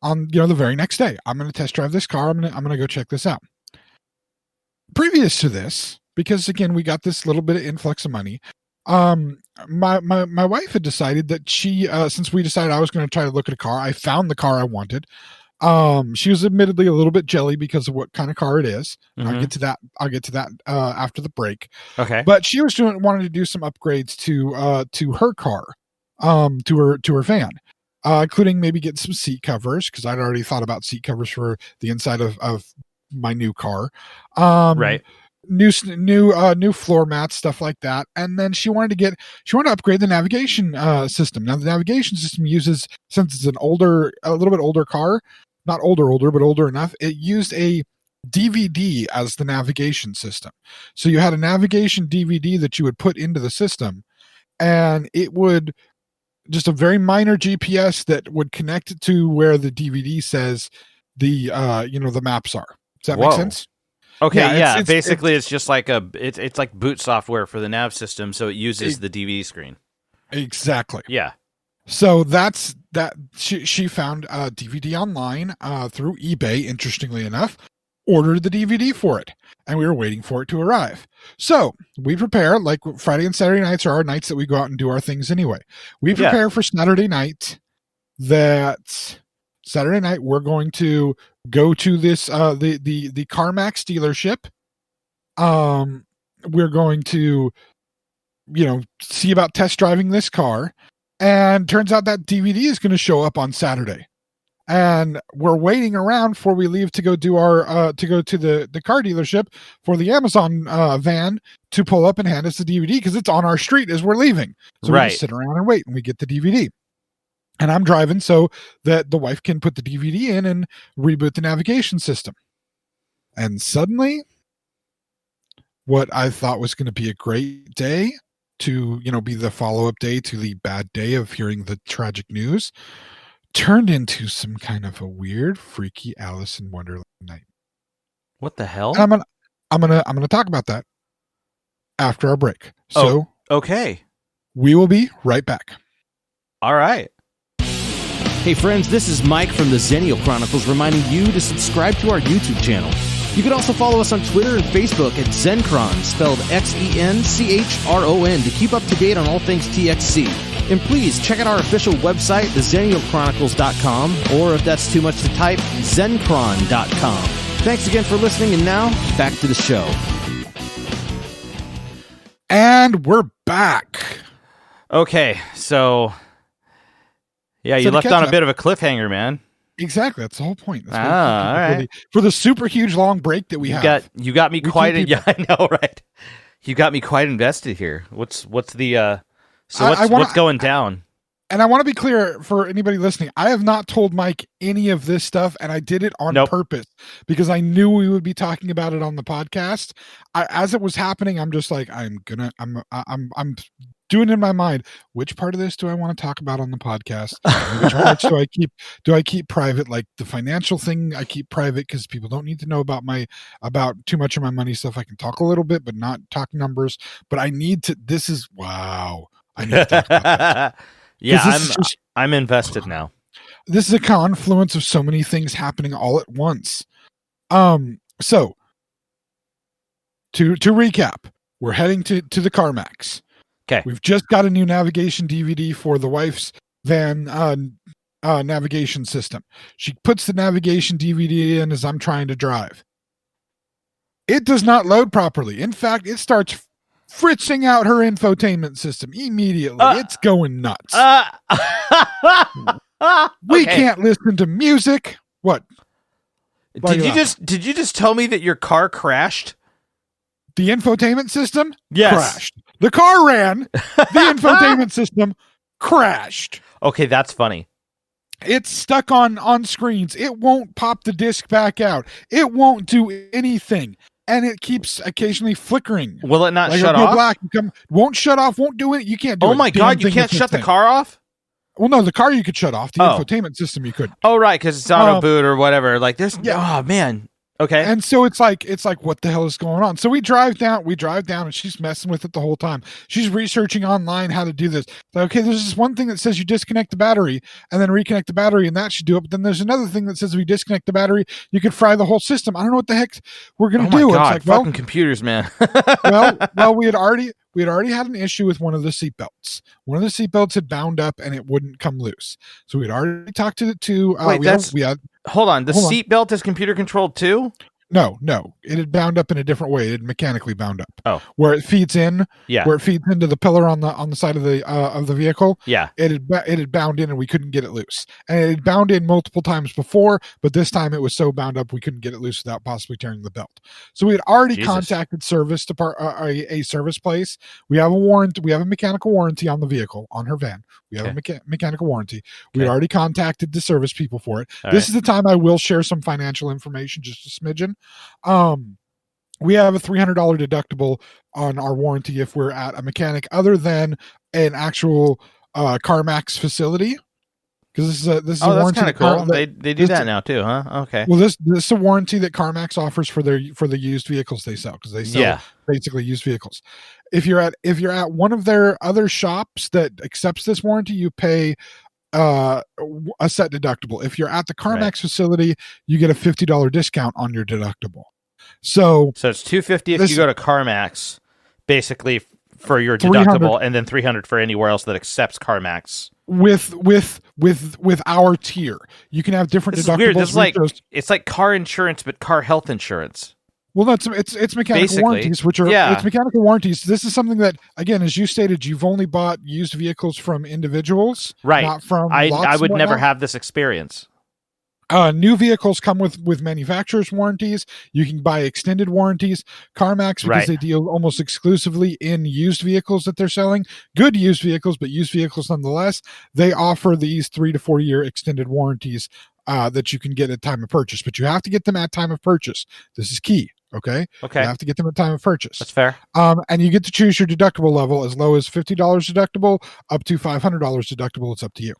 On the very next day, I'm going to test drive this car. I'm going to go check this out. Previous to this, because again we got this little bit of influx of money, my wife had decided that she since we decided I was going to try to look at a car, I found the car I wanted. She was admittedly a little bit jelly because of what kind of car it is. Mm-hmm. I'll get to that after the break. Okay. But she was wanting to do some upgrades to her car, to her van, including maybe get some seat covers, because I'd already thought about seat covers for the inside of my new car. Right. New floor mats, stuff like that. And then she wanted to upgrade the navigation system. Now the navigation system uses, since it's a little bit older car, not older, but older enough, it used a DVD as the navigation system. So you had a navigation DVD that you would put into the system, and it would just a very minor GPS that would connect it to where the DVD says the maps are. Does that make sense? Okay, yeah. Basically, it's just like it's like boot software for the nav system, so it uses the DVD screen. Exactly. Yeah. So that's that. She found a DVD online through eBay. Interestingly enough, ordered the DVD for it, and we were waiting for it to arrive. So we prepare, like Friday and Saturday nights are our nights that we go out and do our things anyway. We prepare for Saturday night. That Saturday night we're going to go to this the CarMax dealership. We're going to see about test driving this car, and turns out that DVD is going to show up on Saturday, and we're waiting around before we leave to go do our to go to the car dealership for the Amazon van to pull up and hand us the DVD, because it's on our street as we're leaving. So we just sit around and wait, and we get the DVD. And I'm driving so that the wife can put the DVD in and reboot the navigation system. And suddenly, what I thought was going to be a great day to, be the follow-up day to the bad day of hearing the tragic news, turned into some kind of a weird, freaky Alice in Wonderland night. What the hell? And I'm gonna talk about that after our break. So okay, we will be right back. All right. Hey friends, this is Mike from the Xennial Chronicles reminding you to subscribe to our YouTube channel. You can also follow us on Twitter and Facebook at Xenchron, spelled Xenchron, to keep up to date on all things TXC. And please check out our official website, theXennialChronicles.com, or if that's too much to type, Xenchron.com. Thanks again for listening, and now, back to the show. And we're back. Okay, so... Yeah, you left on a bit of a cliffhanger, man. Exactly, that's the whole point. That's all right. For the super huge long break that we have. You got me quite. Yeah, I know, right? You got me quite invested here. What's the? What's going down? And I want to be clear for anybody listening. I have not told Mike any of this stuff, and I did it on purpose because I knew we would be talking about it on the podcast. As it was happening, I'm just like, I'm doing in my mind, which part of this do I want to talk about on the podcast? Which parts do I keep private? Like the financial thing, I keep private because people don't need to know about too much of my money stuff. I can talk a little bit, but not talk numbers. But I need to. I need to talk about that. Yeah, I'm invested now. This is a confluence of so many things happening all at once. So to recap, we're heading to the CarMax. Okay. We've just got a new navigation DVD for the wife's van navigation system. She puts the navigation DVD in as I'm trying to drive. It does not load properly. In fact, it starts fritzing out her infotainment system immediately. It's going nuts. We can't listen to music. What? Did you just tell me that your car crashed? The infotainment system Yes. crashed. The car ran. The infotainment system crashed. Okay, that's funny. It's stuck on screens. It won't pop the disc back out. It won't do anything. And it keeps occasionally flickering. Will it not Like shut it'll go off? black. Won't shut off. Won't do it. You can't do it. Oh my God, you Damn can't thing shut the thing. car off? Well, no, the car you could shut off. The Oh. infotainment system you could. Oh, right, because it's auto boot or whatever. Like, there's... Yeah. Oh, man. Okay. And so it's like, what the hell is going on? So we drive down, and she's messing with it the whole time. She's researching online how to do this. Like, okay, there's this one thing that says you disconnect the battery and then reconnect the battery, and that should do it. But then there's another thing that says if you disconnect the battery, you could fry the whole system. I don't know what the heck we're gonna do. Oh my God, It's like, fucking computers, man. well, we had already had an issue with one of the seatbelts. One of the seatbelts had bound up and it wouldn't come loose. So we'd already talked to Wait, hold on. The seat belt is computer controlled too? No, it had bound up in a different way. It had mechanically bound up. Oh, where it feeds in, yeah, where it feeds into the pillar on the side of the vehicle. Yeah, it had bound in and we couldn't get it loose. And it had bound in multiple times before, but this time it was so bound up we couldn't get it loose without possibly tearing the belt. So we had already contacted service a service place. We have a warranty. We have a mechanical warranty on the vehicle on her van. We have a mechanical warranty. We had already contacted the service people for it. This is the time I will share some financial information, just a smidgen. We have a $300 deductible on our warranty if we're at a mechanic other than an actual CarMax facility. Because this is a warranty. That's kind of cool. They do that now too, huh? Okay. Well, this is a warranty that CarMax offers for the used vehicles they sell, because they sell basically used vehicles. If you're at one of their other shops that accepts this warranty, you pay a set deductible. If you're at the CarMax facility, you get a $50 discount on your deductible. So it's $250 if you go to CarMax, basically for your deductible, and then $300 for anywhere else that accepts CarMax. With our tier, you can have different deductibles. Weird. This is it's like car insurance, but car health insurance. Well, no, it's mechanical warranties, which are it's mechanical warranties. This is something that, again, as you stated, you've only bought used vehicles from individuals, right? Not from I would never have this experience. New vehicles come with manufacturer's warranties. You can buy extended warranties. CarMax, because they deal almost exclusively in used vehicles that they're selling, good used vehicles, but used vehicles nonetheless. They offer these 3 to 4 year extended warranties that you can get at time of purchase, but you have to get them at time of purchase. This is key. Okay. You have to get them at time of purchase. That's fair. And you get to choose your deductible level, as low as $50 deductible up to $500 deductible. It's up to you.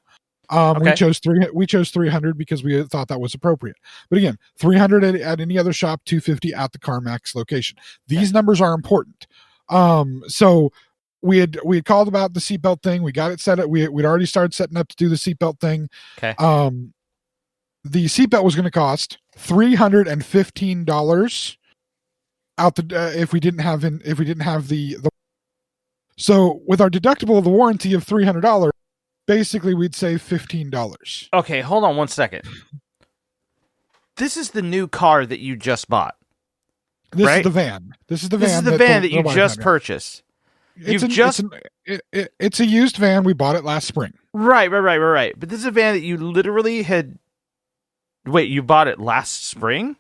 We chose 300 because we thought that was appropriate. But again, 300 at any other shop, 250 at the CarMax location. These numbers are important. So we had called about the seatbelt thing. We got it set up. We'd already started setting up to do the seatbelt thing. Okay. The seatbelt was going to cost $315 out if we didn't have the. So with our deductible of the warranty of $300. Basically, we'd save $15. Okay, hold on one second. This is the new car that you just bought. This is the van. This is the van that you just purchased. It's a used van. We bought it last spring. Right. But this is a van that you literally had. Wait, you bought it last spring?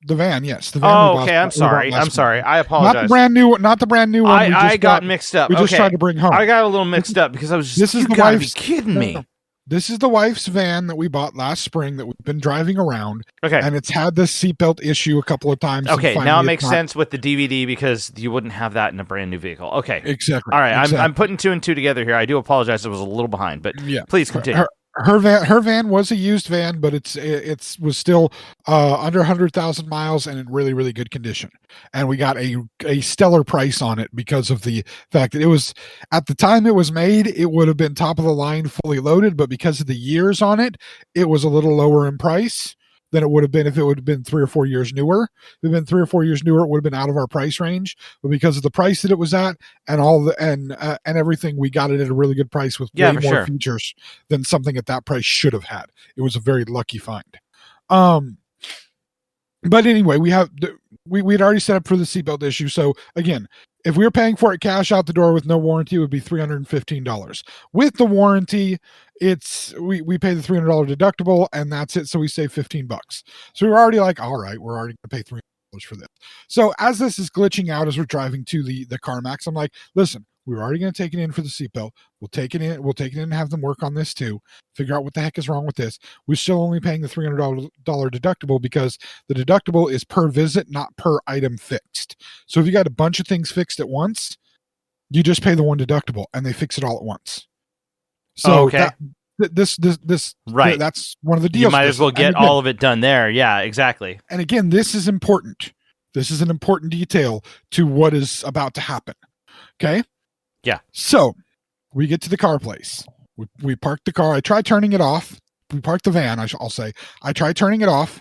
The van, yes. The van. Oh, okay. I'm sorry. I apologize. Not the brand new one. I got mixed up. We just tried to bring home. I got a little mixed up because I was. This is you gotta be kidding me. No. This is the wife's van that we bought last spring that we've been driving around. Okay. And it's had this seatbelt issue a couple of times. Okay, now it makes sense with the DVD because you wouldn't have that in a brand new vehicle. Okay. Exactly. All right. I'm putting 2 and 2 together here. I do apologize. I was a little behind, but please continue. Her van was a used van, but it was still under 100,000 miles and in really, really good condition. And we got a stellar price on it because of the fact that it was, at the time it was made, it would have been top of the line, fully loaded, but because of the years on it, it was a little lower in price than it would have been if it would have been 3 or 4 years newer. If it had been 3 or 4 years newer, it would have been out of our price range. But because of the price that it was at and all the and everything, we got it at a really good price with way more features than something at that price should have had. It was a very lucky find. But anyway, we'd already set up for the seatbelt issue. So again, if we were paying for it cash out the door with no warranty, it would be $315. With the warranty, it's we pay the $300 deductible and that's it. So we save $15. So we're already like, all right, we're already gonna pay $300 for this. So as this is glitching out as we're driving to the CarMax, I'm like, listen, we're already going to take it in for the seatbelt. We'll take it in and have them work on this too. Figure out what the heck is wrong with this. We're still only paying the $300 deductible because the deductible is per visit, not per item fixed. So if you got a bunch of things fixed at once, you just pay the one deductible and they fix it all at once. So this right. That's one of the deals. You might as well get all of it done there. Yeah, exactly. And again, this is important. This is an important detail to what is about to happen. Okay. Yeah. So we get to the car place. We park the car. I try turning it off. We park the van, I'll say. I try turning it off,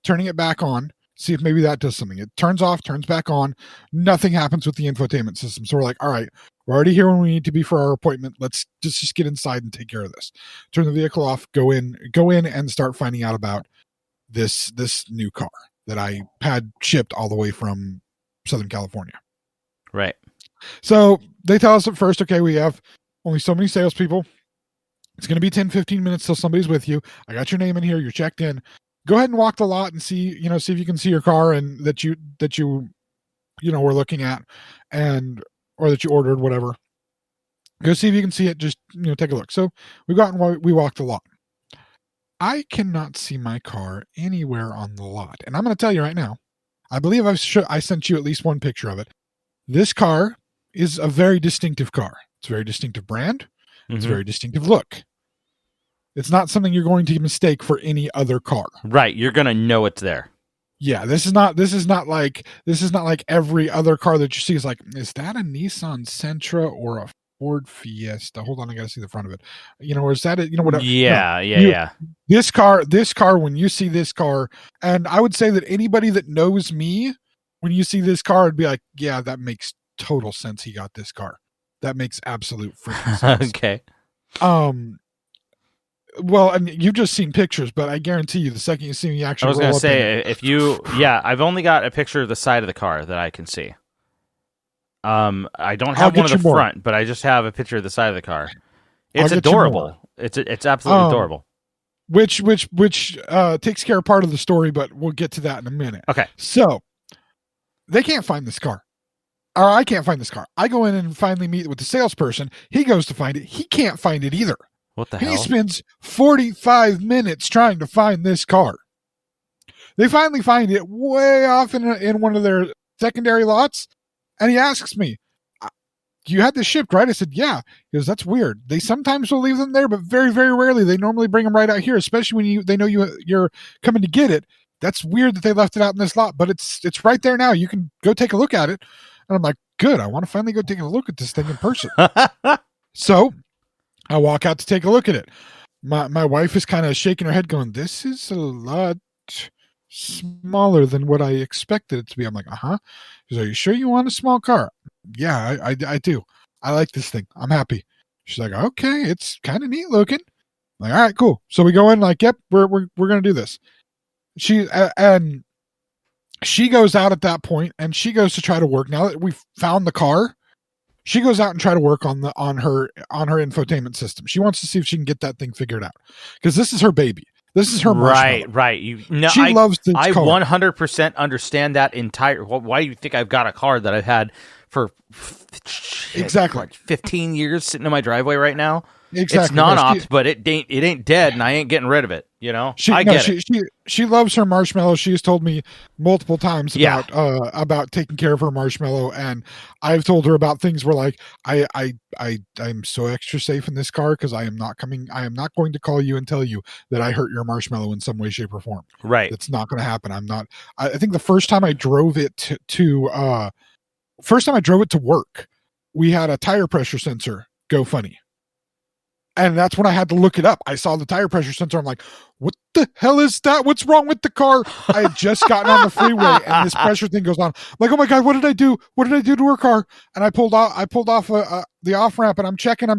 turning it back on, see if maybe that does something. It turns off, turns back on. Nothing happens with the infotainment system. So we're like, all right, we're already here when we need to be for our appointment. Let's just get inside and take care of this. Turn the vehicle off, go in and start finding out about this new car that I had shipped all the way from Southern California. Right. So they tell us at first, okay, we have only so many salespeople. It's going to be 10, 15 minutes till somebody's with you. I got your name in here. You're checked in. Go ahead and walk the lot and see if you can see your car and that you were looking at or that you ordered, whatever. Go see if you can see it. Just, take a look. So we got and we walked the lot. I cannot see my car anywhere on the lot. And I'm going to tell you right now, I believe I sent you at least one picture of it. This car is a very distinctive car. It's a very distinctive brand. It's a very distinctive look. It's not something you're going to mistake for any other car. Right. You're going to know it's there. Yeah. This is not like every other car that you see is like, is that a Nissan Sentra or a Ford Fiesta? Hold on. I got to see the front of it. Or is that it? Whatever. Yeah. No, yeah. This car, when you see this car, and I would say that anybody that knows me, when you see this car, it'd be like, yeah, that makes total sense. He got this car. That makes absolute freaking sense. Okay. Well, and you've just seen pictures, but I guarantee you, the second you see me actually, I was going to say, I've only got a picture of the side of the car that I can see. I don't have one of the front, but I just have a picture of the side of the car. It's adorable. It's absolutely adorable. Which takes care of part of the story, but we'll get to that in a minute. Okay. So they can't find this car. Or I can't find this car. I go in and finally meet with the salesperson. He goes to find it. He can't find it either. What the hell? He spends 45 minutes trying to find this car. They finally find it way off in one of their secondary lots. And he asks me, you had this shipped, right? I said, yeah. He goes, that's weird. They sometimes will leave them there, but very, very rarely. They normally bring them right out here, especially when they know you're coming to get it. That's weird that they left it out in this lot, but it's right there now. You can go take a look at it. And I'm like, good. I want to finally go take a look at this thing in person. So I walk out to take a look at it. My wife is kind of shaking her head going, this is a lot smaller than what I expected it to be. I'm like, uh-huh. She's like, are you sure you want a small car? Yeah, I do. I like this thing. I'm happy. She's like, okay, it's kind of neat looking. I'm like, all right, cool. So we go in like, yep, we're going to do this. She goes out at that point and she goes to try to work. Now that we've found the car, she goes out and try to work on her infotainment system. She wants to see if she can get that thing figured out because this is her baby. This is her Marshmallow. Right. She loves this car. I 100% understand that entire. Why do you think I've got a car that I've had for exactly 15 years sitting in my driveway right now? Exactly. It's non-ops, but it ain't dead, and I ain't getting rid of it. She loves her Marshmallow. She's told me multiple times about taking care of her Marshmallow, and I've told her about things where like I'm so extra safe in this car because I am not going to call you and tell you that I hurt your Marshmallow in some way, shape, or form. Right. It's not going to happen. I think the first time I drove it to work, we had a tire pressure sensor go funny. And that's when I had to look it up. I saw the tire pressure sensor. I'm like, what the hell is that? What's wrong with the car? I had just gotten on the freeway and this pressure thing goes on. I'm like, oh my God, what did I do? What did I do to her car? And I pulled off the off ramp and I'm checking.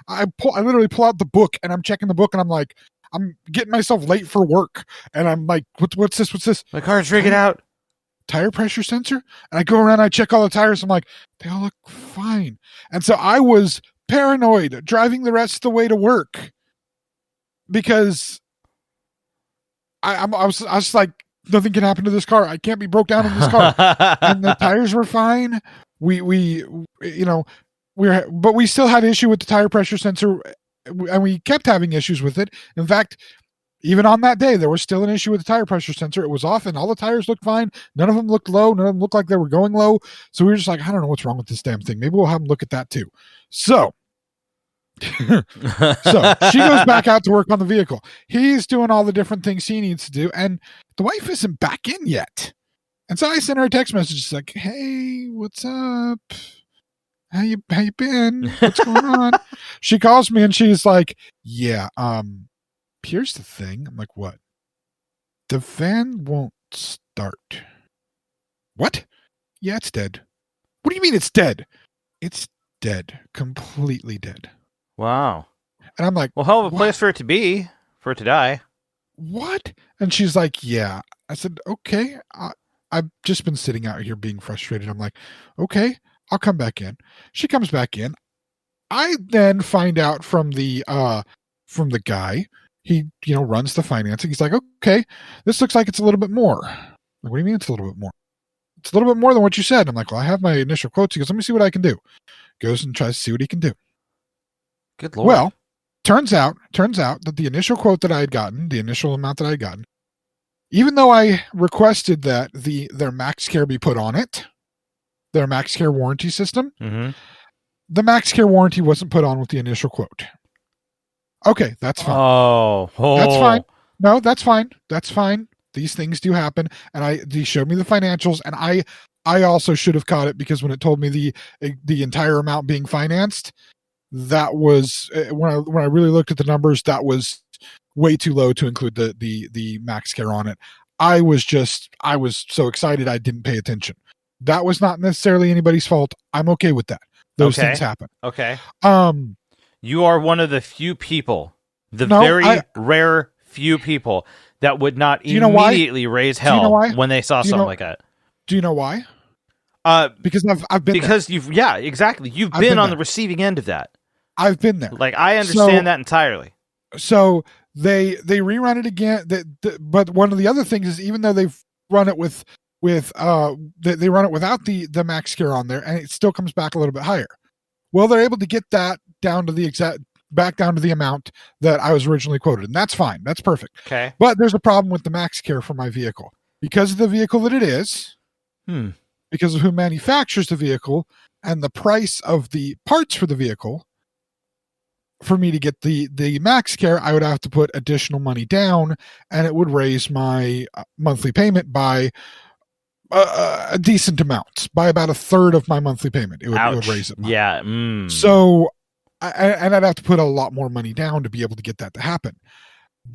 I literally pull out the book and I'm checking the book and I'm like, I'm getting myself late for work. And I'm like, what's this? My car's freaking out. Tire pressure sensor. And I go around, I check all the tires. I'm like, they all look fine. And so I was paranoid driving the rest of the way to work because I was like, nothing can happen to this car. I can't be broke down in this car. And the tires were fine. But we still had issue with the tire pressure sensor, and we kept having issues with it. In fact, even on that day, there was still an issue with the tire pressure sensor. It was off, and all the tires looked fine. None of them looked low. None of them looked like they were going low. So we were just like, I don't know what's wrong with this damn thing. Maybe we'll have them look at that too. So she goes back out to work on the vehicle. He's doing all the different things he needs to do, and the wife isn't back in yet. And so I sent her a text message. She's like, hey, what's up? How you been? What's going on? She calls me and she's like, yeah, here's the thing. I'm like, what? The van won't start. What? Yeah, it's dead. What do you mean it's dead? It's dead. Completely dead. Wow. And I'm like, well, hell of a what? place for it to be, for it to die. What? And she's like, yeah. I said, okay. I've just been sitting out here being frustrated. I'm like, okay, I'll come back in. She comes back in. I then find out from the guy, he, runs the financing. He's like, okay, this looks like it's a little bit more. I'm like, what do you mean it's a little bit more? It's a little bit more than what you said. I'm like, well, I have my initial quotes. He goes, let me see what I can do. Goes and tries to see what he can do. Good Lord. Well, turns out that the initial quote that I had gotten, the initial amount that I had gotten, even though I requested that their Max Care be put on it, their Max Care warranty system, the Max Care warranty wasn't put on with the initial quote. Okay, that's fine. Oh. That's fine. No, that's fine. That's fine. These things do happen. And they showed me the financials, and I also should have caught it, because when it told me the entire amount being financed, that was when I really looked at the numbers, that was way too low to include the Max Care on it. I was so excited I didn't pay attention. That was not necessarily anybody's fault. I'm okay with that. Those things happen. Okay. You are one of the few people, rare few people that would not immediately raise hell when they saw something like that. Do you know why? Because I've been because there. exactly. You've been on the receiving end of that. I've been there. Like, I understand that entirely. So they rerun it again. But one of the other things is, even though they've run it they run it without the Max Care on there, and it still comes back a little bit higher. Well, they're able to get that down to back down to the amount that I was originally quoted, and that's fine. That's perfect. Okay. But there's a problem with the Max Care for my vehicle, because of the vehicle that it is, because of who manufactures the vehicle, and the price of the parts for the vehicle. For me to get the Max Care, I would have to put additional money down, and it would raise my monthly payment by a decent amount, by about a third of my monthly payment. It would raise it. Yeah. So, and I'd have to put a lot more money down to be able to get that to happen,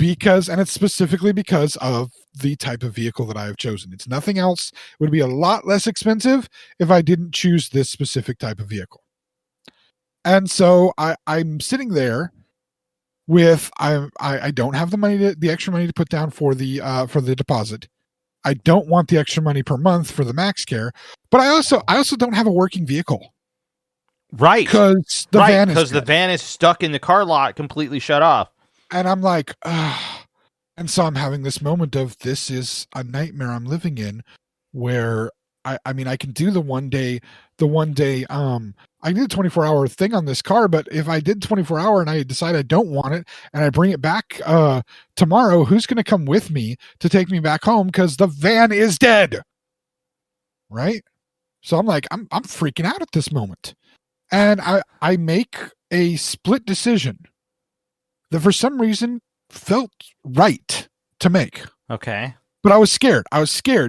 and it's specifically because of the type of vehicle that I have chosen. It's nothing else. It would be a lot less expensive if I didn't choose this specific type of vehicle. And so I'm sitting there with I don't have the extra money to put down for the deposit. I don't want the extra money per month for the Max Care, but I also don't have a working vehicle. Right. Because the van is stuck in the car lot, completely shut off. And I'm like, ugh. And so I'm having this moment of, this is a nightmare I'm living in, where I mean, I can do the one day, I did a 24-hour thing on this car, but if I did 24-hour and I decide I don't want it, and I bring it back tomorrow, who's going to come with me to take me back home? Because the van is dead. Right? So I'm like, I'm freaking out at this moment. And I make a split decision that for some reason felt right to make. Okay. But I was scared.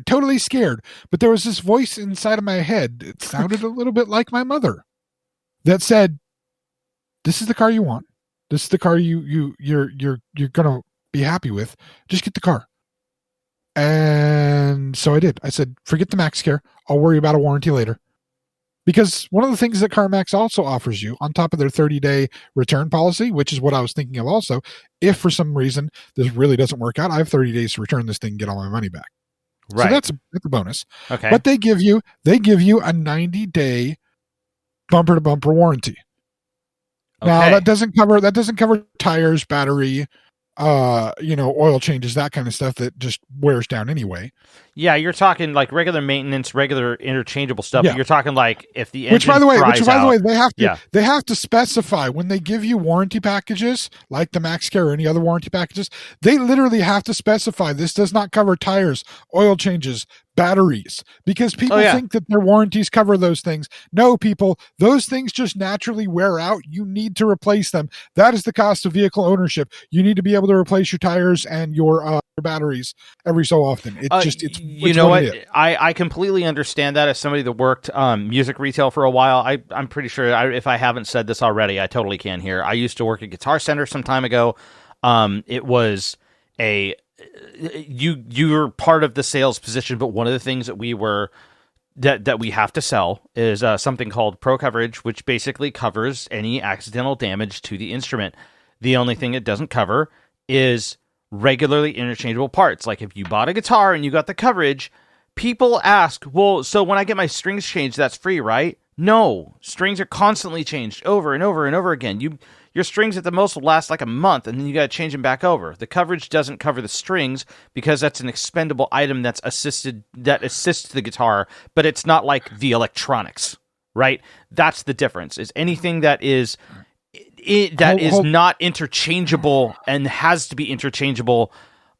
Totally scared. But there was this voice inside of my head. It sounded a little bit like my mother, that said, this is the car you want. This is the car you're gonna be happy with. Just get the car. And so I did. I said, forget the Max Care. I'll worry about a warranty later. Because one of the things that CarMax also offers you, on top of their 30-day return policy, which is what I was thinking of also, if for some reason this really doesn't work out, I have 30 days to return this thing and get all my money back. Right. So that's a bonus. Okay. But they give you a 90-day bumper to bumper warranty. Now Okay. that doesn't cover tires, battery, oil changes, that kind of stuff that just wears down anyway. Yeah, you're talking like regular maintenance, regular interchangeable stuff. Yeah. But you're talking like if the engine Which by the way, Yeah. they have to specify when they give you warranty packages like the MaxCare or any other warranty packages. They literally have to specify this does not cover tires, oil changes, batteries, because people think that their warranties cover those things. No, people, those things just naturally wear out. You need to replace them. That is the cost of vehicle ownership. You need to be able to replace your tires and your batteries every so often. You know what? I completely understand that as somebody that worked music retail for a while. I'm pretty sure if I haven't said this already, I totally can here. I used to work at Guitar Center some time ago. It was you're part of the sales position, but one of the things that we have to sell is something called Pro Coverage, which basically covers any accidental damage to the instrument. The only thing it doesn't cover is regularly interchangeable parts. Like if you bought a guitar and you got the coverage, people ask, well, so when I get my strings changed, that's free, right? No, strings are constantly changed over and over and over again. Your strings at the most will last like a month, and then you got to change them back over. The coverage doesn't cover the strings because that's an expendable item that assists the guitar, but it's not like the electronics, right? That's the difference. Is anything that is not interchangeable and has to be interchangeable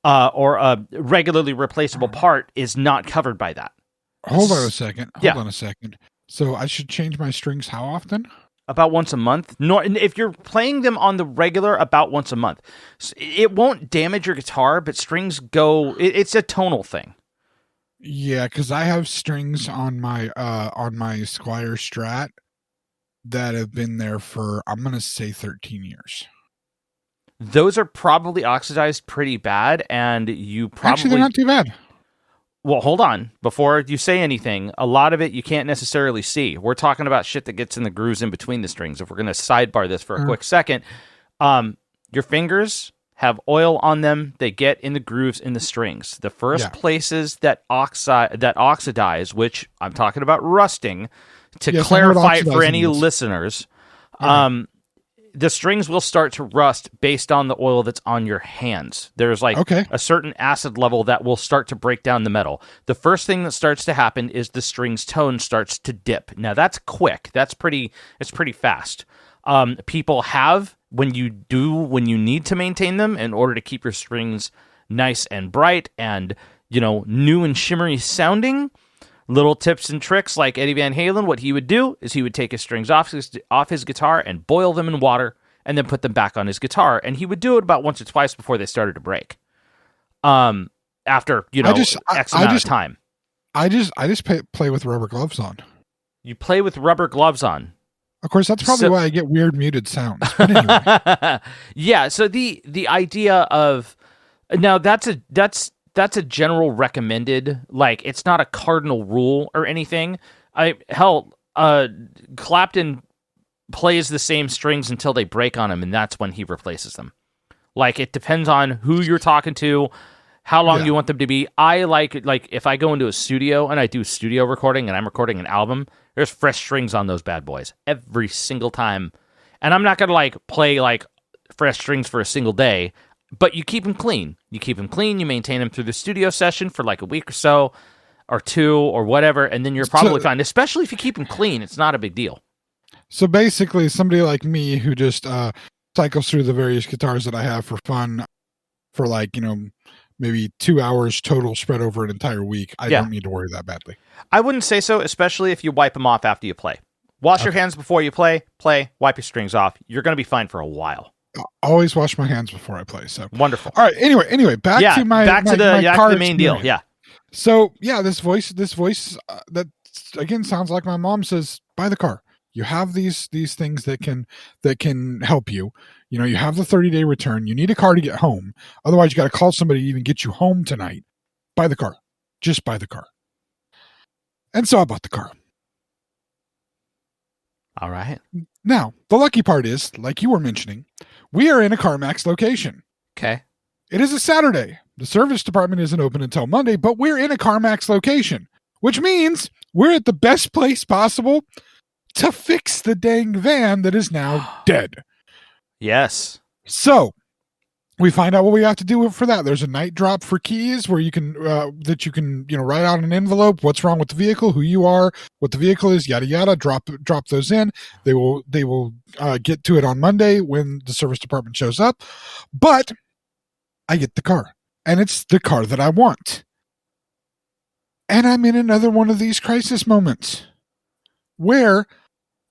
or a regularly replaceable part is not covered by that. Hold on a second. So I should change my strings how often? About once a month. No, if you're playing them on the regular, about once a month. It won't damage your guitar, but strings go. It's a tonal thing. Yeah, because I have strings on my Squier Strat that have been there for, I'm going to say 13 years. Those are probably oxidized pretty bad, and you probably... Actually, they're not too bad. Well, hold on. Before you say anything, a lot of it you can't necessarily see. We're talking about shit that gets in the grooves in between the strings. If we're going to sidebar this for a quick second, your fingers have oil on them. They get in the grooves in the strings. The first places that oxidize, which I'm talking about rusting, to clarify for any listeners, the strings will start to rust based on the oil that's on your hands. There's a certain acid level that will start to break down the metal. The first thing that starts to happen is the string's tone starts to dip. Now that's quick. It's pretty fast. People have, when you need to maintain them in order to keep your strings nice and bright and, new and shimmery sounding, little tips and tricks like Eddie Van Halen, what he would do is he would take his strings off his guitar and boil them in water and then put them back on his guitar. And he would do it about once or twice before they started to break. After, X amount of time. I just play with rubber gloves on. You play with rubber gloves on. Of course, that's probably why I get weird muted sounds. But anyway. Yeah, so the idea of... Now, that's a general recommended, like, it's not a cardinal rule or anything. Clapton plays the same strings until they break on him, and that's when he replaces them. Like, it depends on who you're talking to, how long you want them to be. I like if I go into a studio and I do studio recording and I'm recording an album, there's fresh strings on those bad boys every single time. And I'm not going to play fresh strings for a single day. But you keep them clean. You maintain them through the studio session for a week or so, or two, or whatever, and then you're probably fine. Especially if you keep them clean, it's not a big deal. So basically, somebody like me who just cycles through the various guitars that I have for fun for maybe 2 hours total spread over an entire week, I don't need to worry that badly. I wouldn't say so, especially if you wipe them off after you play. Wash your hands before you play, wipe your strings off. You're going to be fine for a while. Always wash my hands before I play. So wonderful. All right. Anyway, back to the main deal. Yeah. So this voice that again sounds like my mom says, buy the car. You have these things that can help you. You know, you have the 30-day return. You need a car to get home. Otherwise, you got to call somebody to even get you home tonight. Buy the car. Just buy the car. And so I bought the car. All right. Now, the lucky part is, like you were mentioning, we are in a CarMax location. Okay. It is a Saturday. The service department isn't open until Monday, but we're in a CarMax location, which means we're at the best place possible to fix the dang van that is now dead. Yes. So we find out what we have to do for that. There's a night drop for keys where you can write out an envelope, what's wrong with the vehicle, who you are, what the vehicle is, yada yada. Drop those in. They will get to it on Monday when the service department shows up. But I get the car, and it's the car that I want. And I'm in another one of these crisis moments where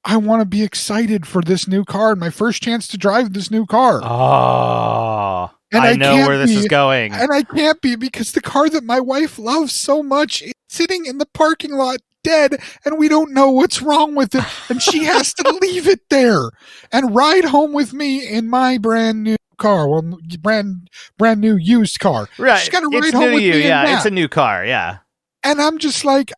I want to be excited for this new car and my first chance to drive this new car. Oh, and I know where this is going. And I can't be, because the car that my wife loves so much is sitting in the parking lot dead, and we don't know what's wrong with it. And she has to leave it there and ride home with me in my brand new car. Well, brand new used car. Right. She's got to ride It's home new with to you. me in Yeah, that. it's a new car. Yeah. And I'm just like,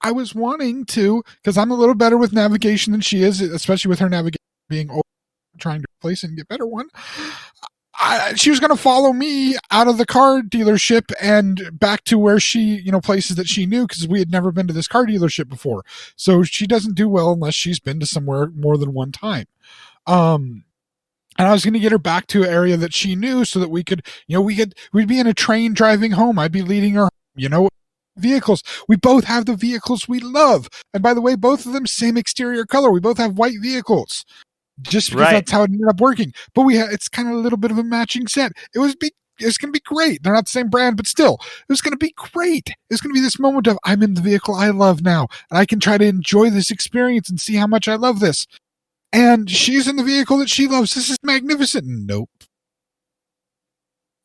I was wanting to, because I'm a little better with navigation than she is, especially with her navigation being old, trying to replace it and get a better one. She was going to follow me out of the car dealership and back to where she, places that she knew, because we had never been to this car dealership before. So she doesn't do well unless she's been to somewhere more than one time. And I was going to get her back to an area that she knew so that we could, we'd be in a train driving home. I'd be leading her, vehicles. We both have the vehicles we love. And by the way, both of them same exterior color. We both have white vehicles. Just because that's how it ended up working. But it's kind of a little bit of a matching set. It was going to be great. They're not the same brand, but still, it was going to be great. It was going to be this moment of, I'm in the vehicle I love now, and I can try to enjoy this experience and see how much I love this. And she's in the vehicle that she loves. This is magnificent. Nope.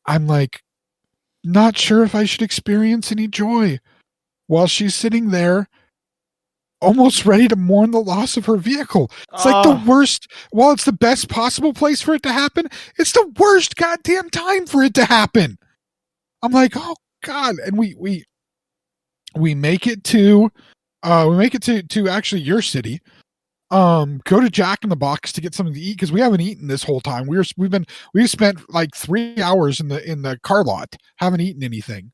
I'm like, not sure if I should experience any joy while she's sitting there almost ready to mourn the loss of her vehicle. It's like the worst. While it's the best possible place for it to happen, it's the worst goddamn time for it to happen. I'm like, oh God. And we make it to actually your city. Go to Jack in the Box to get something to eat, because we haven't eaten this whole time. We've spent like 3 hours in the car lot, haven't eaten anything.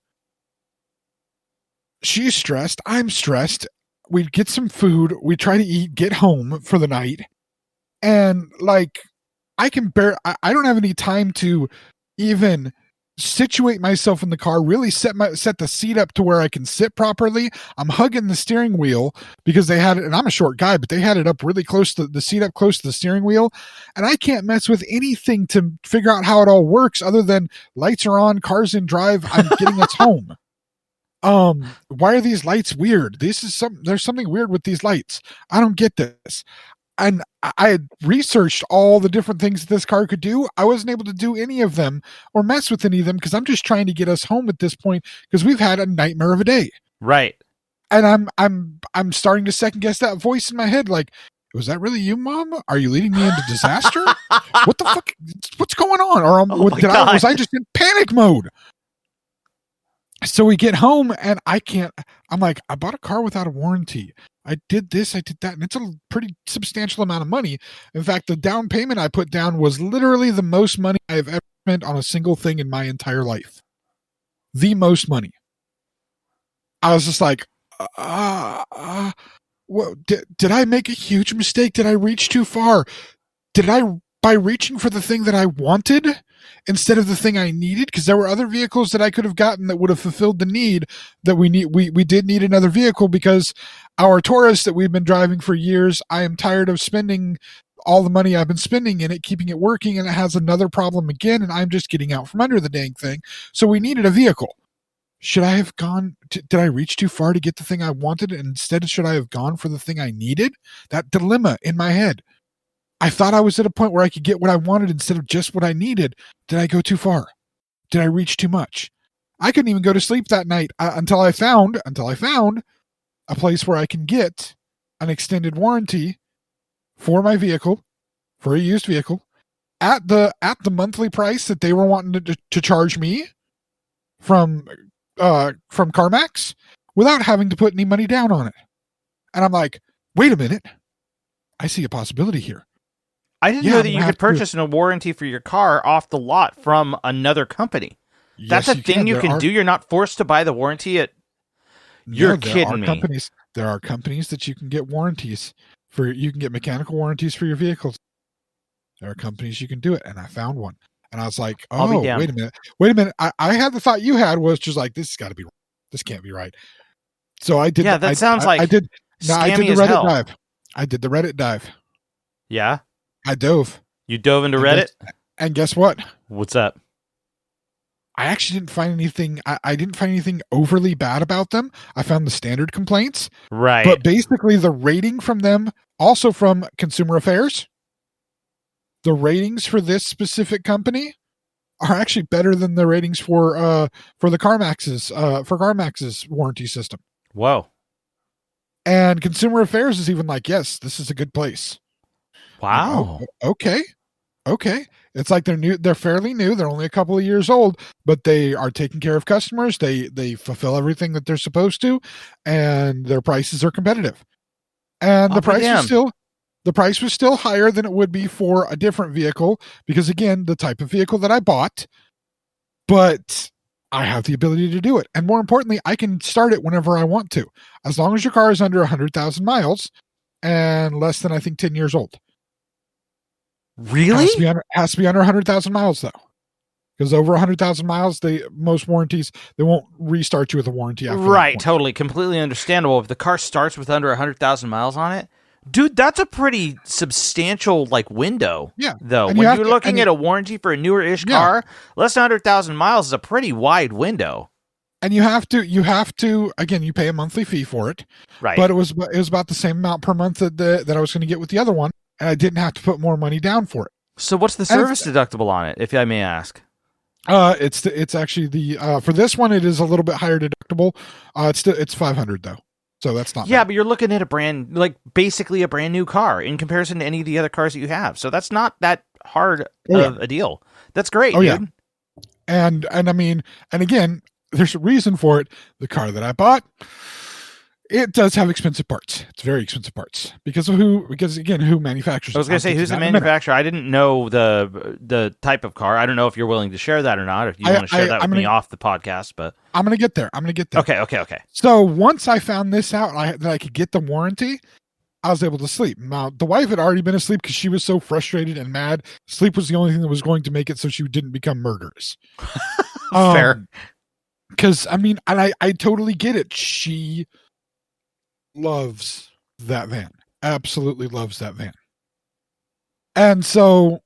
She's stressed. I'm stressed. We get some food. We try to eat, get home for the night. And like, I don't have any time to even situate myself in the car, really set the seat up to where I can sit properly. I'm hugging the steering wheel because they had it, and I'm a short guy, but they had it up really close to the seat, up close to the steering wheel. And I can't mess with anything to figure out how it all works other than lights are on, cars in drive. I'm getting us home. Why are these lights weird? There's something weird with these lights. I don't get this. And I had researched all the different things this car could do. I wasn't able to do any of them or mess with any of them because I'm just trying to get us home at this point, because we've had a nightmare of a day. Right. And I'm starting to second guess that voice in my head. Like, was that really you, Mom? Are you leading me into disaster? What the fuck? What's going on? Or was I just in panic mode? So we get home and I'm like, I bought a car without a warranty. I did this, I did that, and it's a pretty substantial amount of money. In fact, the down payment I put down was literally the most money I've ever spent on a single thing in my entire life. The most money. I was just like, did I make a huge mistake? Did I reach too far? By reaching for the thing that I wanted instead of the thing I needed? Because there were other vehicles that I could have gotten that would have fulfilled the need that we need. We did need another vehicle because our Taurus that we've been driving for years, I am tired of spending all the money I've been spending in it, keeping it working, and it has another problem again, and I'm just getting out from under the dang thing. So we needed a vehicle. Should I have gone? Did I reach too far to get the thing I wanted? And instead, should I have gone for the thing I needed? That dilemma in my head. I thought I was at a point where I could get what I wanted instead of just what I needed. Did I go too far? Did I reach too much? I couldn't even go to sleep that night until I found a place where I can get an extended warranty for my vehicle, for a used vehicle, at the monthly price that they were wanting to charge me from CarMax without having to put any money down on it. And I'm like, wait a minute, I see a possibility here. I didn't know that you could purchase a warranty for your car off the lot from another company. That's a thing you can do. You're not forced to buy the warranty at. You're kidding me. There are companies that you can get warranties for. You can get mechanical warranties for your vehicles. There are companies you can do it, and I found one, and I was like, "Oh, wait a minute! I had the thought you had was just like this has got to be, this can't be right." So I did. Yeah, that sounds like I did. No, I did the Reddit dive. I did the Reddit dive. Yeah, I dove. You dove into Reddit, and guess what? What's up? I actually didn't find anything. I didn't find anything overly bad about them. I found the standard complaints, right? But basically, the rating from them, also from Consumer Affairs, the ratings for this specific company are actually better than the ratings for the CarMax's warranty system. Whoa! And Consumer Affairs is even like, yes, this is a good place. Wow. Okay. It's like they're fairly new. They're only a couple of years old, but they are taking care of customers. They fulfill everything that they're supposed to, and their prices are competitive. And the price was still higher than it would be for a different vehicle because, again, the type of vehicle that I bought. But I have the ability to do it, and more importantly, I can start it whenever I want to, as long as your car is under 100,000 miles and less than, I think, 10 years old. Really? Has to be under 100,000 miles though, because over 100,000 miles, most warranties they won't restart you with a warranty after. Right, totally, completely understandable. If the car starts with under 100,000 miles on it, dude, that's a pretty substantial window. Yeah, though when you're looking at a warranty for a newer-ish car, less than 100,000 miles is a pretty wide window. And you have to again, you pay a monthly fee for it, right? But it was about the same amount per month that I was going to get with the other one. And I didn't have to put more money down for it. So what's the service deductible on it, if I may ask? It's actually the for this one it is a little bit higher deductible. It's $500 though, so that's not. Yeah, bad. But you're looking at basically a brand new car in comparison to any of the other cars that you have. So that's not that hard of a deal. That's great. Oh dude. yeah, and I mean, and again, there's a reason for it. The car that I bought, it does have expensive parts. It's very expensive parts because again, who manufactures it? I was going to say, who's the manufacturer? I didn't know the type of car. I don't know if you're willing to share that or not, if you want to share that with me off the podcast, but I'm going to get there. Okay. So once I found this out, that I could get the warranty, I was able to sleep. Now, the wife had already been asleep because she was so frustrated and mad. Sleep was the only thing that was going to make it so she didn't become murderous. Fair. Because, I mean, and I totally get it. She loves that van, absolutely loves that van. And so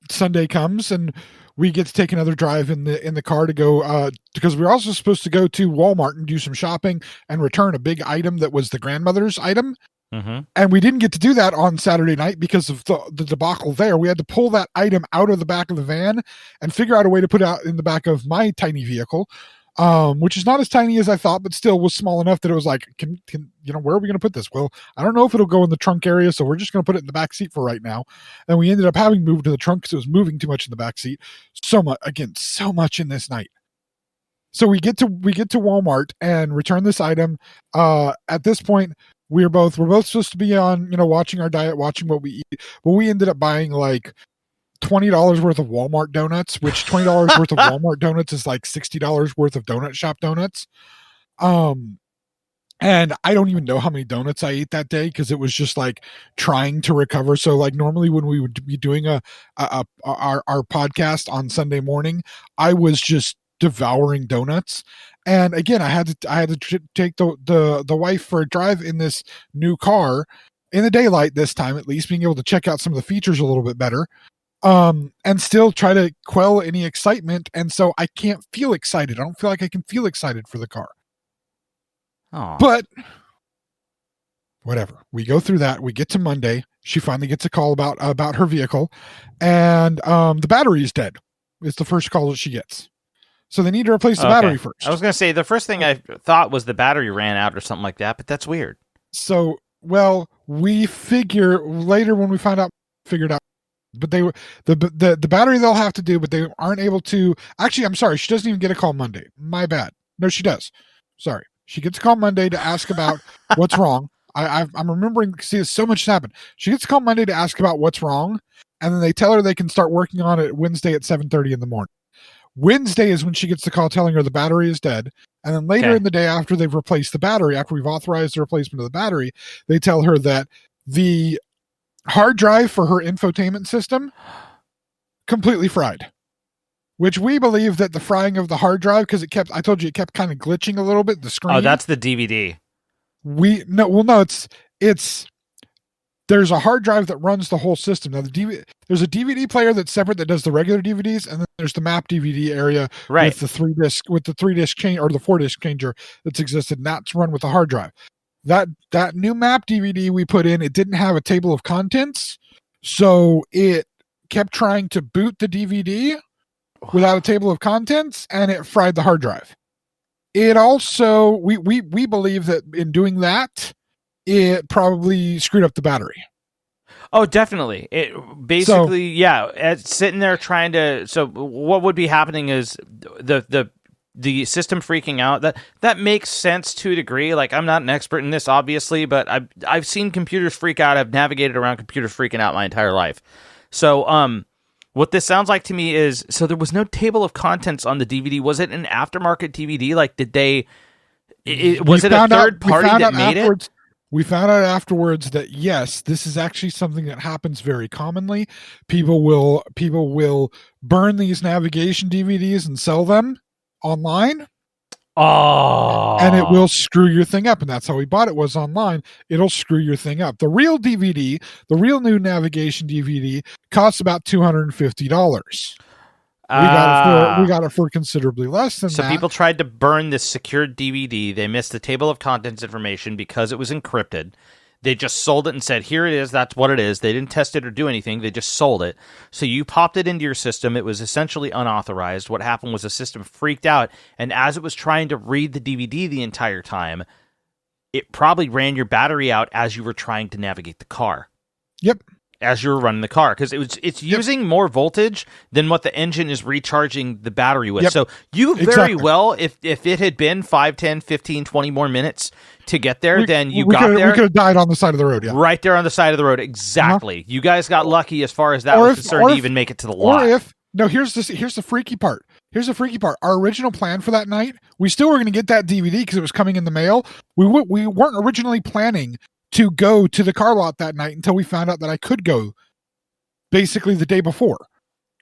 Sunday comes and we get to take another drive in the car to go because we were also supposed to go to Walmart and do some shopping and return a big item that was the grandmother's item. Mm-hmm. And we didn't get to do that on Saturday night because of the debacle there. We had to pull that item out of the back of the van and figure out a way to put it out in the back of my tiny vehicle. Which is not as tiny as I thought, but still was small enough that it was like, can where are we going to put this? Well, I don't know if it'll go in the trunk area, so we're just going to put it in the back seat for right now. And we ended up having moved to the trunk because it was moving too much in the back seat. So much in this night. So we get to Walmart and return this item. At this point, we're both supposed to be on, watching our diet, watching what we eat, but we ended up buying $20 worth of Walmart donuts, which $20 worth of Walmart donuts is like $60 worth of donut shop donuts. And I don't even know how many donuts I ate that day because it was just trying to recover. So normally when we would be doing our podcast on Sunday morning, I was just devouring donuts. And again, I had to take the wife for a drive in this new car in the daylight this time, at least being able to check out some of the features a little bit better. And still try to quell any excitement. And so I can't feel excited. I don't feel like I can feel excited for the car. Aww. But whatever. We go through that. We get to Monday. She finally gets a call about her vehicle. And the battery is dead. It's the first call that she gets. So they need to replace the battery first. I was going to say, the first thing I thought was the battery ran out or something like that, but that's weird. So, we figure later when we figured out but the battery they'll have to do, but they aren't able to. Actually, I'm sorry, she doesn't even get a call Monday. My bad. No, she does. Sorry, she gets a call Monday to ask about what's wrong. I'm remembering. See, so much has happened. She gets a call Monday to ask about what's wrong, and then they tell her they can start working on it Wednesday at 7:30 in the morning. Wednesday is when she gets the call telling her the battery is dead. And then later in the day, after they've replaced the battery, after we've authorized the replacement of the battery, they tell her that the hard drive for her infotainment system completely fried. Which we believe that the frying of the hard drive, because I told you it kept kind of glitching a little bit, the screen. Oh, that's the DVD. It's there's a hard drive that runs the whole system. Now there's a DVD player that's separate that does the regular DVDs, and then there's the map DVD area with the 3-disc change or the 4-disc changer that's existed, and that's run with the hard drive. That new map DVD we put in, it didn't have a table of contents, so it kept trying to boot the DVD without a table of contents, and it fried the hard drive. It also we believe that in doing that, it probably screwed up the battery. Oh, definitely. It basically, it's sitting there trying to. So what would be happening is the system freaking out. That makes sense to a degree. Like, I'm not an expert in this, obviously, but I've seen computers freak out. I've navigated around computers freaking out my entire life. So what this sounds like to me is, so there was no table of contents on the DVD. Was it an aftermarket DVD? Like, did they? Was it a third party that made it? We found out afterwards that yes, this is actually something that happens very commonly. People will burn these navigation DVDs and sell them online. Oh. And it will screw your thing up. And that's how we bought it, was online. It'll screw your thing up. The real DVD, the real new navigation DVD, costs about $250. We got it for considerably less than that. So people tried to burn this secured DVD. They missed the table of contents information because it was encrypted. They just sold it and said, here it is, that's what it is. They didn't test it or do anything. They just sold it. So you popped it into your system. It was essentially unauthorized. What happened was the system freaked out, and as it was trying to read the DVD the entire time, it probably ran your battery out as you were trying to navigate the car. Yep. As you were running the car, because it's using more voltage than what the engine is recharging the battery with. Yep. So you very well, if it had been 5, 10, 15, 20 more minutes to get there, then we could have died on the side of the road. Yeah. Right there on the side of the road. Exactly. You guys got lucky as far as that was concerned to even make it to the lot. Here's the freaky part. Here's the freaky part. Our original plan for that night, we still were going to get that DVD because it was coming in the mail. We weren't originally planning to go to the car lot that night until we found out that I could go basically the day before.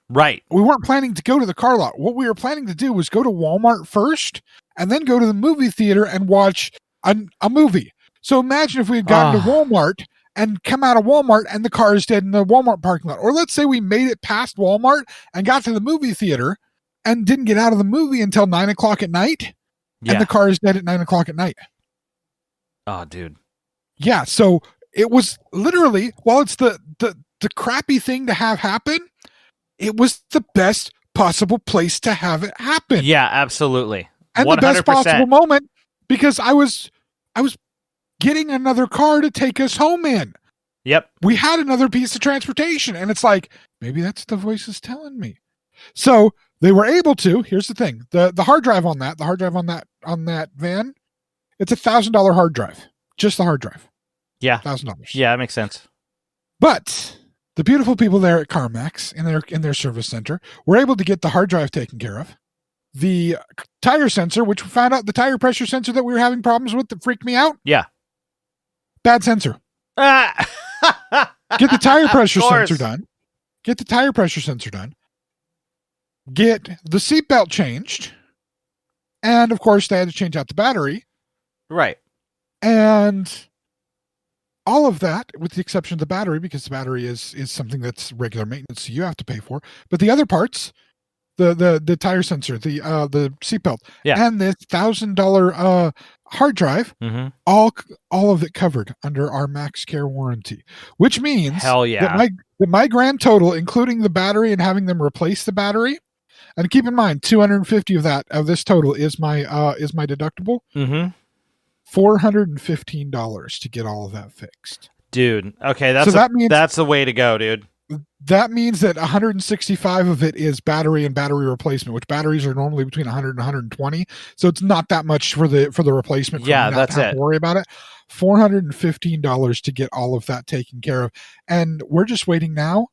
Right. We weren't planning to go to the car lot. What we were planning to do was go to Walmart first and then go to the movie theater and watch a movie. So imagine if we had gotten to Walmart and come out of Walmart and the car is dead in the Walmart parking lot. Or let's say we made it past Walmart and got to the movie theater and didn't get out of the movie until 9 o'clock at night. Yeah. And the car is dead at 9 o'clock at night. Oh, dude. Yeah, so it was literally, while it's the crappy thing to have happen, it was the best possible place to have it happen. Yeah, absolutely. And 100%. The best possible moment, because I was getting another car to take us home in. Yep. We had another piece of transportation, and it's like, maybe that's what the voice is telling me. So they were able to, here's the thing, the hard drive on that van, it's $1,000 hard drive. Just the hard drive. Yeah. $1,000. Yeah, that makes sense. But the beautiful people there at CarMax in their service center were able to get the hard drive taken care of. The tire sensor, which we found out the tire pressure sensor that we were having problems with that freaked me out. Yeah. Bad sensor. Get the tire pressure sensor done. Get the tire pressure sensor done. Get the seatbelt changed. And of course they had to change out the battery. Right. And all of that, with the exception of the battery, because the battery is something that's regular maintenance, so you have to pay for. But the other parts, the tire sensor, the seatbelt, and this $1,000 hard drive, all of it covered under our Max Care warranty, which means that my grand total, including the battery and having them replace the battery, and keep in mind, $250 of this total is my deductible. Mm-hmm. $415 to get all of that fixed. Dude, okay, that's the way to go, dude. That means that 165 of it is battery and battery replacement, which batteries are normally between 100 and 120. So it's not that much for the replacement. For Yeah, me not that's to have it. to worry about it. $415 to get all of that taken care of, and we're just waiting now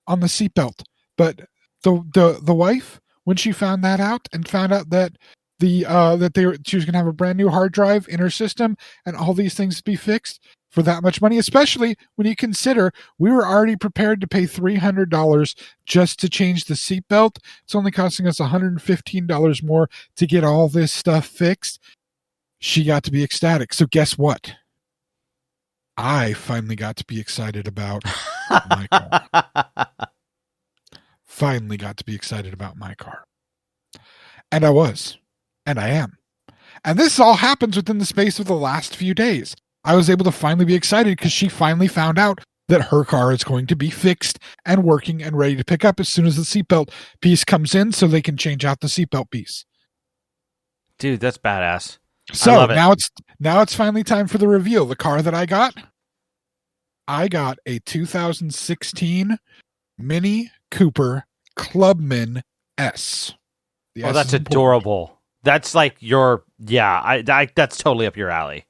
on the seatbelt. But the wife, when she found that out and found out that she was going to have a brand new hard drive in her system and all these things to be fixed for that much money, especially when you consider we were already prepared to pay $300 just to change the seatbelt. It's only costing us $115 more to get all this stuff fixed. She got to be ecstatic. So guess what? I finally got to be excited about my car. Finally got to be excited about my car. And I was. And I am. And this all happens within the space of the last few days. I was able to finally be excited because she finally found out that her car is going to be fixed and working and ready to pick up as soon as the seatbelt piece comes in so they can change out the seatbelt piece. Dude, that's badass. So I love it. now it's finally time for the reveal. The car that I got a 2016 Mini Cooper Clubman S. The S That's is important. adorable. That's like that's totally up your alley.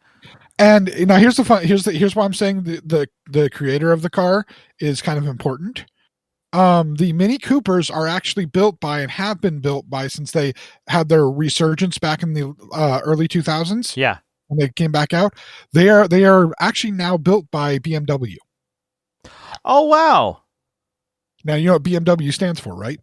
And now here's why I'm saying the creator of the car is kind of important. The Mini Coopers are actually built by and have been built by since they had their resurgence back in the early 2000s. Yeah. When they came back out, they are actually now built by BMW. Oh wow. Now you know what BMW stands for, right?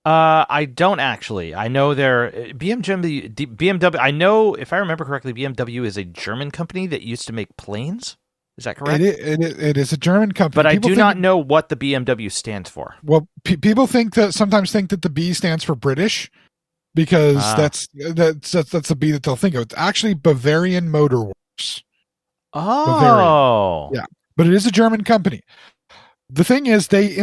I don't actually. I know they're BMW. I know, if I remember correctly, BMW is a German company that used to make planes. Is that correct? It is a German company, but I do not know what the BMW stands for. Well, people sometimes think that the B stands for British because that's the B that they'll think of. It's actually Bavarian Motor Works. Oh, Bavarian. Yeah, but it is a German company. The thing is, they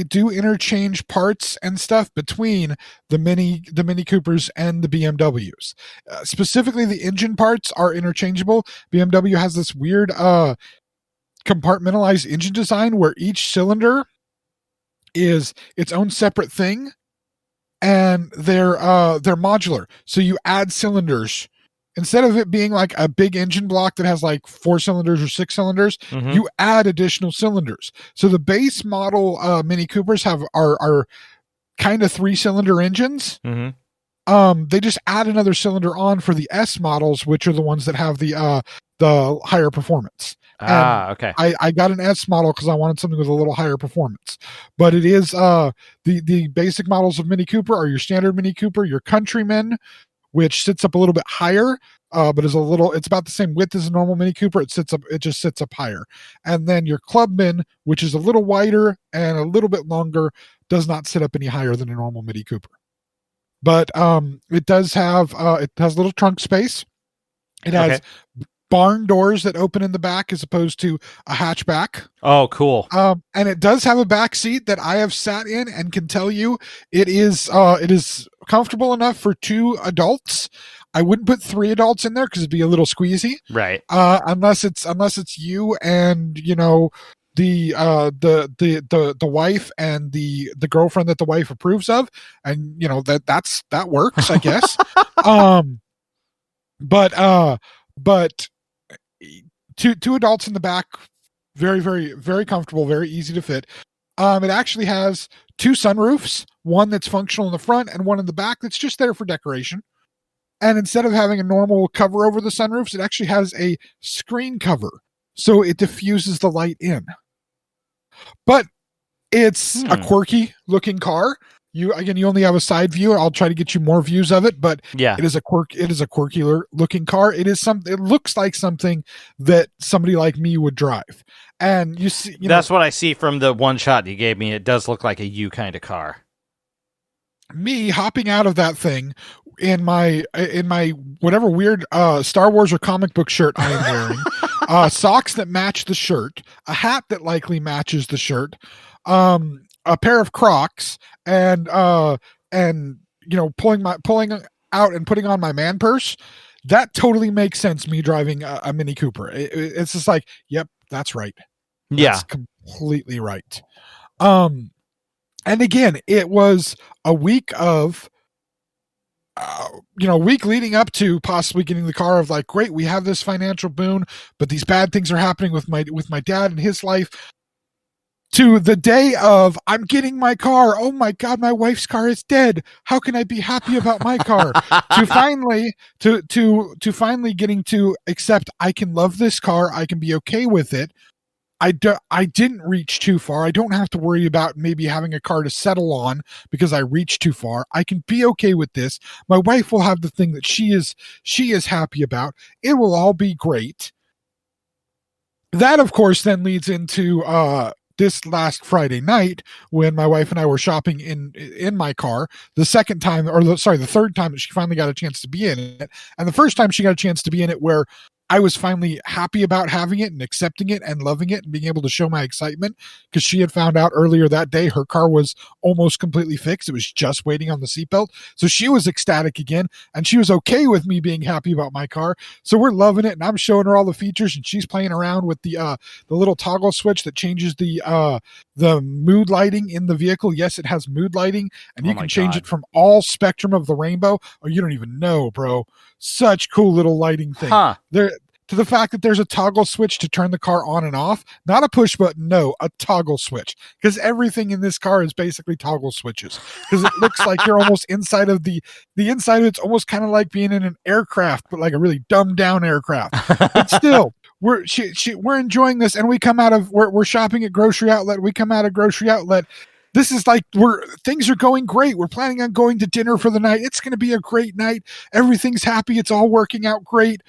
do interchange parts and stuff between the Mini Coopers and the BMWs. Specifically, the engine parts are interchangeable. BMW has this weird compartmentalized engine design where each cylinder is its own separate thing, and they're modular. So you add cylinders. Instead of it being like a big engine block that has like 4 cylinders or 6 cylinders, you add additional cylinders. So the base model Mini Coopers are kind of 3-cylinder engines. They just add another cylinder on for the S models, which are the ones that have the higher performance. Okay. I got an S model because I wanted something with a little higher performance. But it is the basic models of Mini Cooper are your standard Mini Cooper, your Countryman, which sits up a little bit higher, but it's about the same width as a normal Mini Cooper. It just sits up higher. And then your Clubman, which is a little wider and a little bit longer, does not sit up any higher than a normal Mini Cooper. But it does have it has a little trunk space. It has barn doors that open in the back as opposed to a hatchback. Oh, cool. And it does have a back seat that I have sat in and can tell you it is comfortable enough for 2 adults. I wouldn't put 3 adults in there because it'd be a little squeezy. Right. Unless it's you and, you know, the wife and the girlfriend that the wife approves of, and you know that works, I guess. But two adults in the back, very, very, very comfortable, very easy to fit. It actually has 2 sunroofs, one that's functional in the front and one in the back that's just there for decoration. And instead of having a normal cover over the sunroofs, it actually has a screen cover, so it diffuses the light in. But it's a quirky looking car. You only have a side view. I'll try to get you more views of it, but it is a quirky looking car. It looks like something that somebody like me would drive. And you see, that's what I see from the one shot you gave me. It does look like a you kind of car. Me hopping out of that thing in my whatever weird Star Wars or comic book shirt I am wearing, socks that match the shirt, a hat that likely matches the shirt, a pair of Crocs, and you know, pulling out and putting on my man purse. That totally makes sense. Me driving a Mini Cooper. It's just like, yep, that's right. That's completely right. And again, it was a week of, week leading up to possibly getting the car of like, great, we have this financial boon, but these bad things are happening with my dad and his life. To the day of, I'm getting my car. Oh my God, my wife's car is dead. How can I be happy about my car? to finally getting to accept I can love this car. I can be okay with it. I didn't reach too far. I don't have to worry about maybe having a car to settle on because I reached too far. I can be okay with this. My wife will have the thing that she is happy about. It will all be great. That, of course, then leads into this last Friday night when my wife and I were shopping in my car. The third time that she finally got a chance to be in it, and the first time she got a chance to be in it where I was finally happy about having it and accepting it and loving it and being able to show my excitement, because she had found out earlier that day her car was almost completely fixed. It was just waiting on the seatbelt. So she was ecstatic again, and she was okay with me being happy about my car. So we're loving it, and I'm showing her all the features, and she's playing around with the little toggle switch that changes the mood lighting in the vehicle. Yes, it has mood lighting, and you can change it from all spectrum of the rainbow. Oh, you don't even know, bro. Such cool little lighting thing. There, to the fact that there's a toggle switch to turn the car on and off, not a push button, no, a toggle switch, because everything in this car is basically toggle switches, because it looks like you're almost inside of the inside of it's almost kind of like being in an aircraft, but like a really dumbed down aircraft. But still, we're enjoying this, and we're shopping at grocery outlet. We come out of grocery outlet. This is like things are going great. We're planning on going to dinner for the night. It's going to be a great night. Everything's happy. It's all working out great.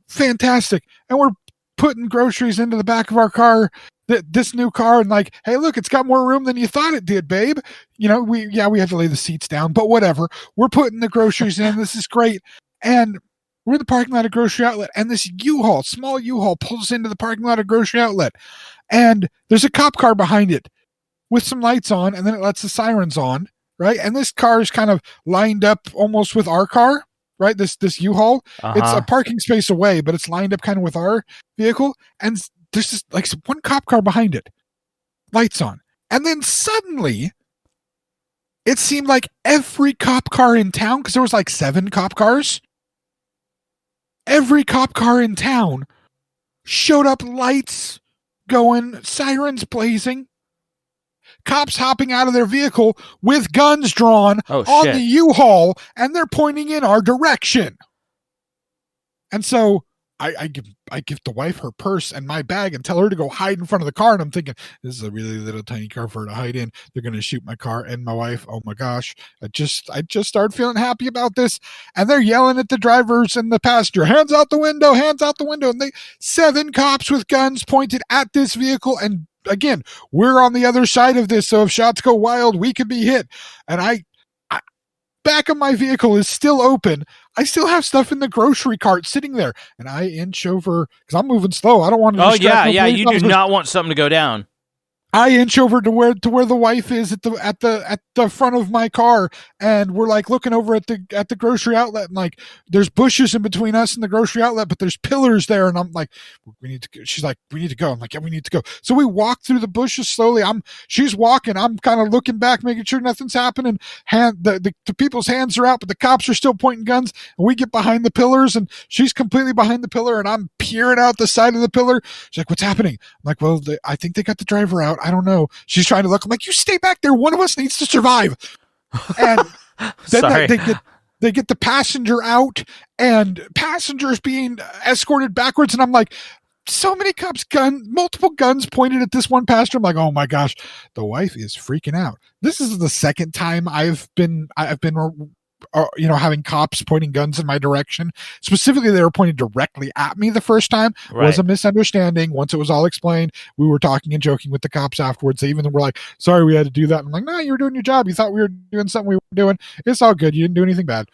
Fantastic. And we're putting groceries into the back of our car, this new car, and like, hey, look, it's got more room than you thought it did, babe. We had to lay the seats down, but whatever. We're putting the groceries in. This is great. And we're in the parking lot of grocery outlet, and this small U-Haul pulls into the parking lot of grocery outlet, and there's a cop car behind it with some lights on, and then it lets the sirens on, right? And this car is kind of lined up almost with our car, right? This U-Haul, It's a parking space away, but it's lined up kind of with our vehicle, and there's just like one cop car behind it, lights on. And then suddenly, it seemed like every cop car in town, because there was like 7 cop cars, every cop car in town showed up, lights going, sirens blazing, cops hopping out of their vehicle with guns drawn on the U-Haul, and they're pointing in our direction. And so I give the wife her purse and my bag and tell her to go hide in front of the car. And I'm thinking, this is a really little tiny car for her to hide in. They're going to shoot my car. And my wife, oh my gosh, I just started feeling happy about this. And they're yelling at the drivers and the passenger, hands out the window, hands out the window. And 7 cops with guns pointed at this vehicle. And again, we're on the other side of this. So if shots go wild, we could be hit. And back of my vehicle is still open. I still have stuff in the grocery cart sitting there, and I inch over because I'm moving slow. I don't want to. Oh yeah. You do not want something to go down. I inch over to where the wife is at the front of my car, and we're like looking over at the grocery outlet, and like there's bushes in between us and the grocery outlet, but there's pillars there, and I'm like, we need to go. She's like, we need to go. I'm like, yeah, we need to go. So we walk through the bushes slowly. She's walking. I'm kind of looking back, making sure nothing's happening. The people's hands are out, but the cops are still pointing guns. And we get behind the pillars, and she's completely behind the pillar, and I'm peering out the side of the pillar. She's like, what's happening? I'm like, well, I think they got the driver out. I don't know. She's trying to look. I'm like, you stay back there. One of us needs to survive. And then they get the passenger out, and passengers being escorted backwards. And I'm like, so many cops, multiple guns pointed at this one passenger. I'm like, oh my gosh, the wife is freaking out. This is the second time I've been having cops pointing guns in my direction. Specifically, they were pointed directly at me the first time. Right. It was a misunderstanding. Once it was all explained, we were talking and joking with the cops afterwards. They even were like, sorry, we had to do that. And I'm like, no, you were doing your job. You thought we were doing something we weren't doing. It's all good. You didn't do anything bad.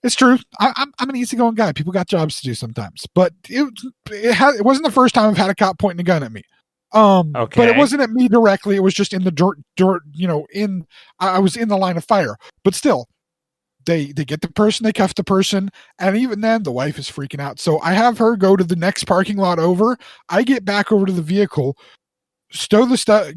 It's true. I'm an easygoing guy. People got jobs to do sometimes. But it wasn't the first time I've had a cop pointing a gun at me. Okay. But it wasn't at me directly. It was just in the dirt, I was in the line of fire. But still, they get the person, they cuff the person, and even then the wife is freaking out. So I have her go to the next parking lot over. I get back over to the vehicle, stow the stuff,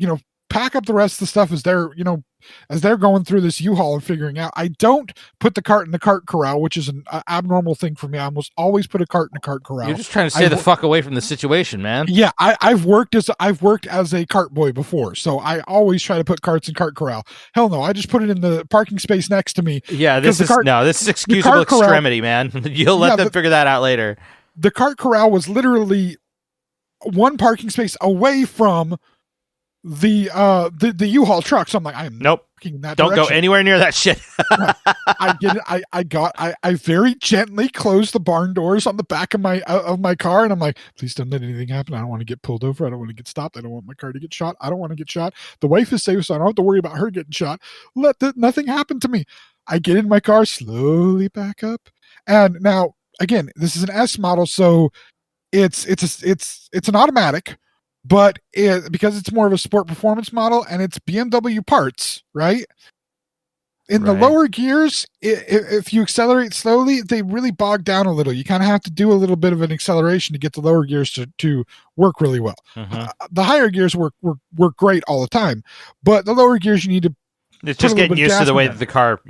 pack up the rest of the stuff as they're going through this U-Haul and figuring out. I don't put the cart in the cart corral, which is an abnormal thing for me. I almost always put a cart in a cart corral. You're just trying to stay the fuck away from the situation, man. Yeah, I've worked as a cart boy before, so I always try to put carts in cart corral. Hell no, I just put it in the parking space next to me. Yeah, this is excusable extremity, man. You'll let them figure that out later. The cart corral was literally one parking space away from the U-Haul truck. So I'm like, I'm nope. That Don't direction. go anywhere near that shit. I get it. I very gently closed the barn doors on the back of my car, and I'm like, please don't let anything happen. I don't want to get pulled over. I don't want to get stopped. I don't want my car to get shot. I don't want to get shot. The wife is safe, so I don't have to worry about her getting shot. Nothing happen to me. I get in my car, slowly back up, and now again, this is an S model, so it's an automatic. But because it's more of a sport performance model and it's BMW parts, right? In the lower gears, if you accelerate slowly, they really bog down a little. You kind of have to do a little bit of an acceleration to get the lower gears to work really well. Mm-hmm. The higher gears work great all the time, but the lower gears, you need to. It's just getting used to the way that the car,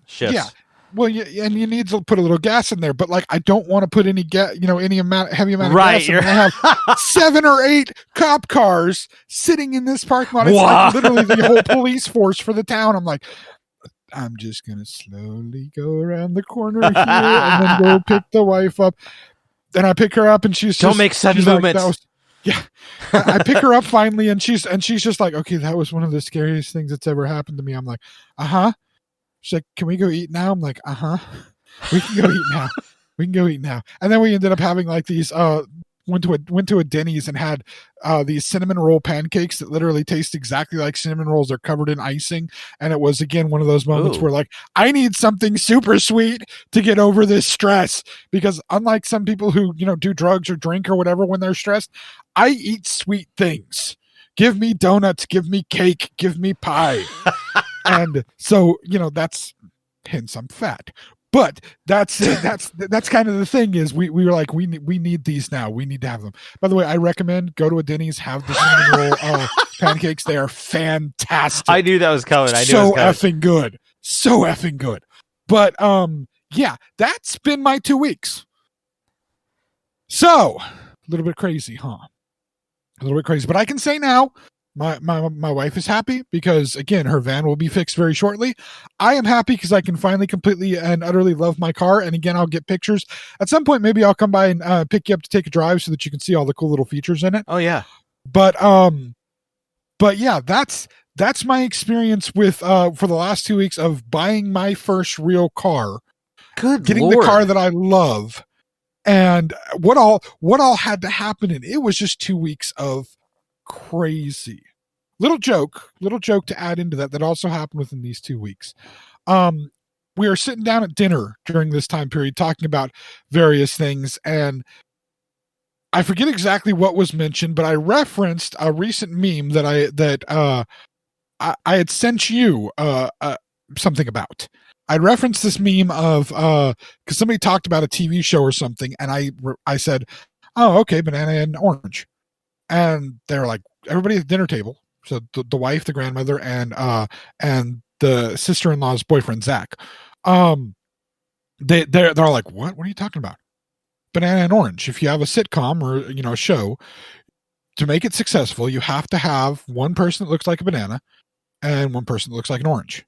shifts. Yeah. Well, and you need to put a little gas in there, but like I don't want to put any heavy amount of gas in there. I have 7 or 8 cop cars sitting in this parking lot. It's like literally the whole police force for the town. I'm like, I'm just gonna slowly go around the corner here and then go pick the wife up. Then I pick her up and don't make sudden movements. I pick her up finally, and she's just like, okay, that was one of the scariest things that's ever happened to me. I'm like, She's like, can we go eat now? I'm like, we can go eat now. We can go eat now. And then we ended up having like these, went to a Denny's and had these cinnamon roll pancakes that literally taste exactly like cinnamon rolls. They're covered in icing. And it was, again, one of those moments where like, I need something super sweet to get over this stress, because unlike some people who, do drugs or drink or whatever when they're stressed, I eat sweet things. Give me donuts, give me cake, give me pie. And so, that's hence I'm fat. But that's kind of the thing is we were like, we need these now. We need to have them. By the way, I recommend go to a Denny's, have the cinnamon roll pancakes. They are fantastic. I knew that was coming. Effing good. So effing good. But that's been my 2 weeks. So a little bit crazy, huh? A little bit crazy. But I can say now, My wife is happy because, again, her van will be fixed very shortly. I am happy because I can finally completely and utterly love my car. And again, I'll get pictures. At some point, maybe I'll come by and pick you up to take a drive so that you can see all the cool little features in it. Oh, yeah. But yeah, that's my experience with for the last 2 weeks of buying my first real car. Getting Lord. the car that I love. And what all had to happen, and it was just 2 weeks of crazy. Little joke to add into that also happened within these 2 weeks. We are sitting down at dinner during this time period talking about various things, and I forget exactly what was mentioned, but I referenced a recent meme that I had sent you something about. I referenced this meme of because somebody talked about a TV show or something, and I said, oh, okay, banana and orange. And they're like, everybody at the dinner table. So the wife, the grandmother, and the sister-in-law's boyfriend, Zach. They're like, what? What are you talking about? Banana and orange. If you have a sitcom or a show, to make it successful, you have to have one person that looks like a banana and one person that looks like an orange.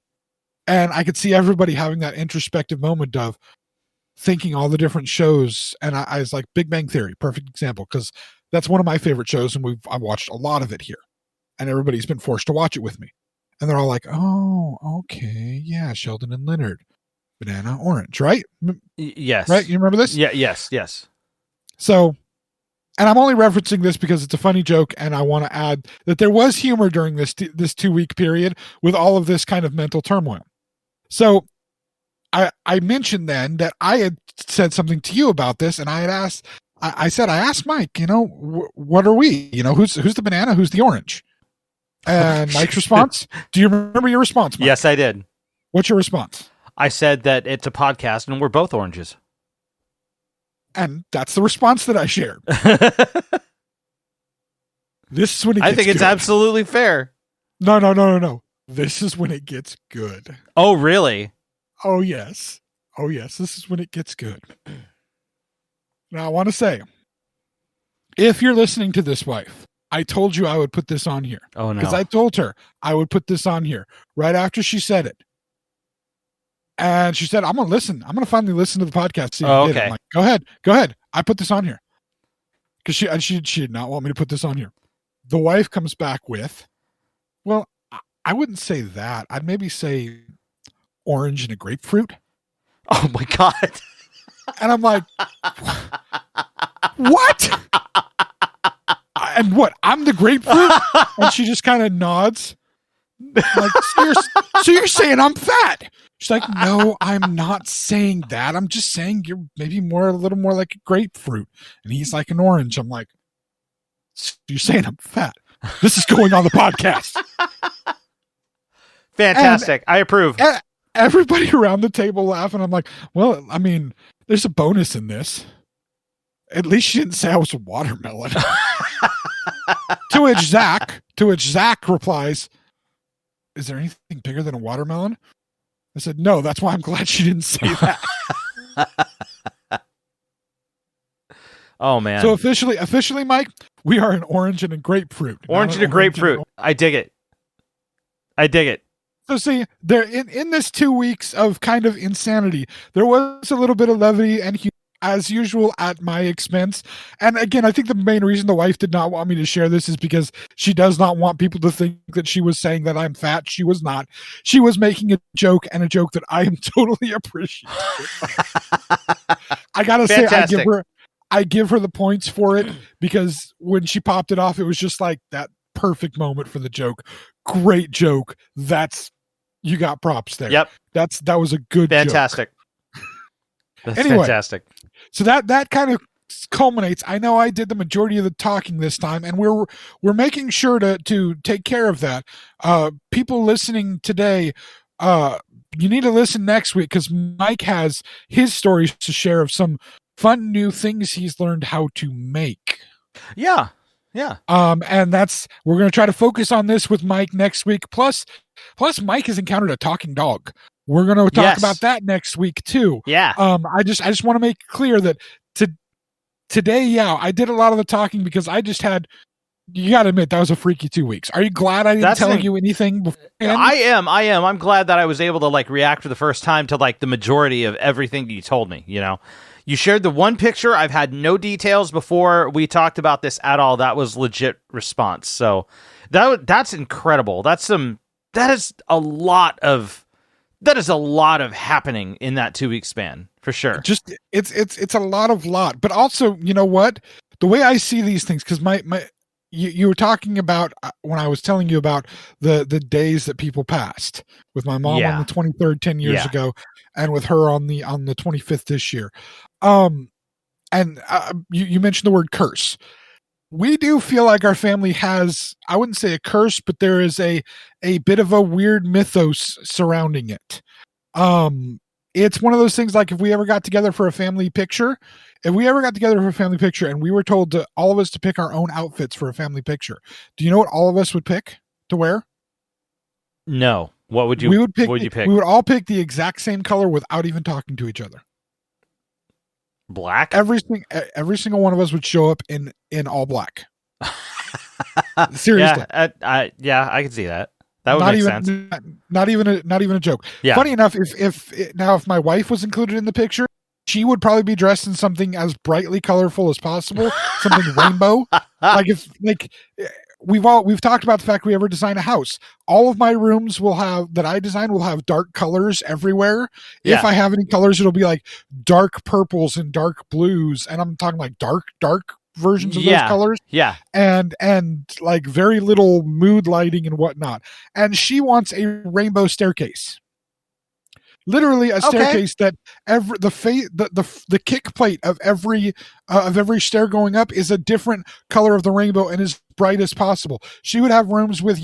And I could see everybody having that introspective moment of thinking all the different shows. And I was like, Big Bang Theory, perfect example, because that's one of my favorite shows, and I've watched a lot of it here, and everybody's been forced to watch it with me. And they're all like, oh, okay, yeah, Sheldon and Leonard, banana, orange, right? Yes. Right? You remember this? Yeah, yes. So, and I'm only referencing this because it's a funny joke, and I want to add that there was humor during this 2 week period with all of this kind of mental turmoil. So I mentioned then that I had said something to you about this, and I had asked, I asked Mike, what are we? Who's the banana? Who's the orange? And Mike's response, do you remember your response, Mike? Yes, I did. What's your response? I said that it's a podcast and we're both oranges. And that's the response that I shared. This is when I think it's absolutely fair. No. This is when it gets good. Oh, really? Oh, yes. This is when it gets good. Now, I want to say, if you're listening to this, wife, I told you I would put this on here. Oh, no. Because I told her I would put this on here right after she said it. And she said, I'm going to listen. I'm going to finally listen to the podcast. See if you did it. I'm like, go ahead. I put this on here. Because she did not want me to put this on here. The wife comes back with, well, I wouldn't say that. I'd maybe say orange and a grapefruit. Oh, my God. And I'm like, what? And what? I'm the grapefruit? And she just kind of nods. Like, so you're saying I'm fat? She's like, no, I'm not saying that. I'm just saying you're maybe a little more like a grapefruit. And he's like an orange. I'm like, so you're saying I'm fat? This is going on the podcast. Fantastic. I approve. Everybody around the table laughing. I'm like, well, I mean, there's a bonus in this. At least she didn't say I was a watermelon. To which Zach replies, is there anything bigger than a watermelon? I said, no, that's why I'm glad she didn't say that. Oh, man. So officially, Mike, we are an orange and a grapefruit. Orange and a grapefruit. I dig it. So see, there in this 2 weeks of kind of insanity, there was a little bit of levity and humor, as usual, at my expense. And again, I think the main reason the wife did not want me to share this is because she does not want people to think that she was saying that I'm fat. She was not. She was making a joke, and a joke that I am totally appreciative. I gotta say, I give her the points for it, because when she popped it off, it was just like that perfect moment for the joke. Great joke. You got props there. Yep. That was a good fantastic joke. That's anyway, fantastic. So that kind of culminates. I know I did the majority of the talking this time, and we're making sure to take care of that. People listening today, you need to listen next week, because Mike has his stories to share of some fun new things he's learned how to make. Yeah. And we're going to try to focus on this with Mike next week. Plus Mike has encountered a talking dog. We're going to talk about that next week too. Yeah. I just want to make clear that today, I did a lot of the talking because I just had, you got to admit, that was a freaky 2 weeks. Are you glad I didn't tell you anything beforehand? I am. I'm glad that I was able to react for the first time to the majority of everything you told me, You shared the one picture. I've had no details before we talked about this at all. That was legit response. So that's incredible. That is a lot of happening in that 2 week span, for sure. Just it's a lot, but also, you know what? The way I see these things, because you were talking about when I was telling you about the days that people passed with my mom on the 23rd 10 years ago, and with her on the 25th this year. And you mentioned the word curse. We do feel like our family has, I wouldn't say a curse, but there is a bit of a weird mythos surrounding it. It's one of those things, like if we ever got together for a family picture, and we were told all of us to pick our own outfits for a family picture, do you know what all of us would pick to wear? No. What would you pick? We would all pick the exact same color without even talking to each other. Black? Every single one of us would show up in all black. Seriously. Yeah, I can see that. That would make sense. Not even a joke. Yeah. Funny enough, if my wife was included in the picture, she would probably be dressed in something as brightly colorful as possible, something rainbow. We've talked about the fact we ever design a house. All of my rooms will have dark colors everywhere. Yeah. If I have any colors, it'll be like dark purples and dark blues, and I'm talking like dark versions of those colors. Yeah. And like very little mood lighting and whatnot. And she wants a rainbow staircase. Literally a staircase that the kick plate of every stair going up is a different color of the rainbow and as bright as possible. She would have rooms with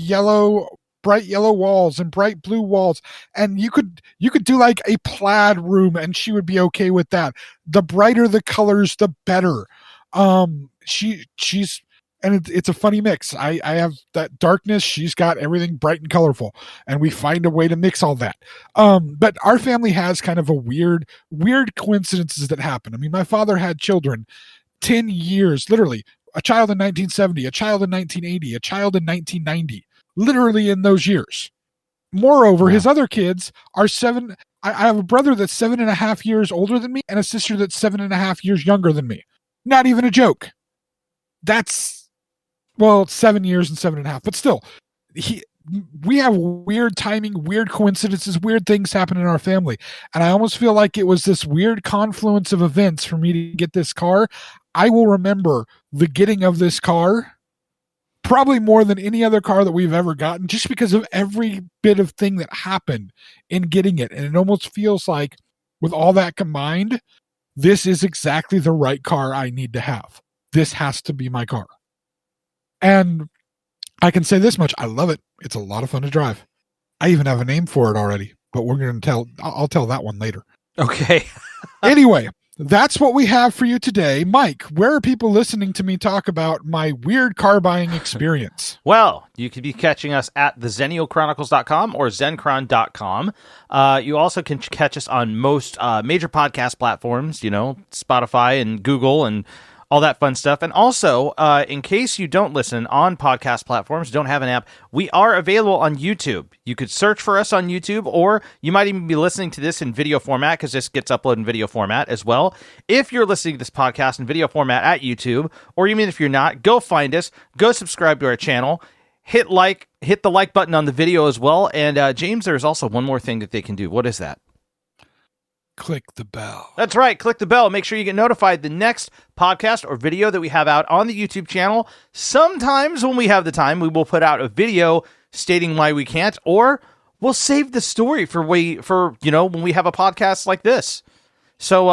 bright yellow walls and bright blue walls, and you could do like a plaid room and she would be okay with that. The brighter the colors, the better. She's And it's a funny mix. I have that darkness. She's got everything bright and colorful, and we find a way to mix all that. But our family has kind of a weird coincidences that happen. I mean, my father had children 10 years, literally, a child in 1970, a child in 1980, a child in 1990, literally in those years. Moreover, his other kids are 7. I have a brother that's 7.5 years older than me and a sister that's 7.5 years younger than me. Not even a joke. That's, well, 7 years and 7.5, but still, we have weird timing, weird coincidences, weird things happen in our family. And I almost feel like it was this weird confluence of events for me to get this car. I will remember the getting of this car probably more than any other car that we've ever gotten, just because of every bit of thing that happened in getting it. And it almost feels like, with all that combined, this is exactly the right car I need to have. This has to be my car. And I can say this much: I love it. It's a lot of fun to drive. I even have a name for it already, but I'll tell that one later. Okay. Anyway, that's what we have for you today. Mike, where are people listening to me talk about my weird car buying experience? Well, you could be catching us at the XennialChronicles.com or Zencron.com. You also can catch us on most major podcast platforms, Spotify and Google and all that fun stuff. And also, in case you don't listen on podcast platforms, don't have an app, we are available on YouTube. You could search for us on YouTube, or you might even be listening to this in video format, because this gets uploaded in video format as well. If you're listening to this podcast in video format at YouTube, or even if you're not, go find us, go subscribe to our channel, hit the like button on the video as well. And James, there's also one more thing that they can do. What is that? Click the bell. That's right. Click the bell. Make sure you get notified the next podcast or video that we have out on the YouTube channel. Sometimes when we have the time, we will put out a video stating why we can't, or we'll save the story for when we have a podcast like this. So,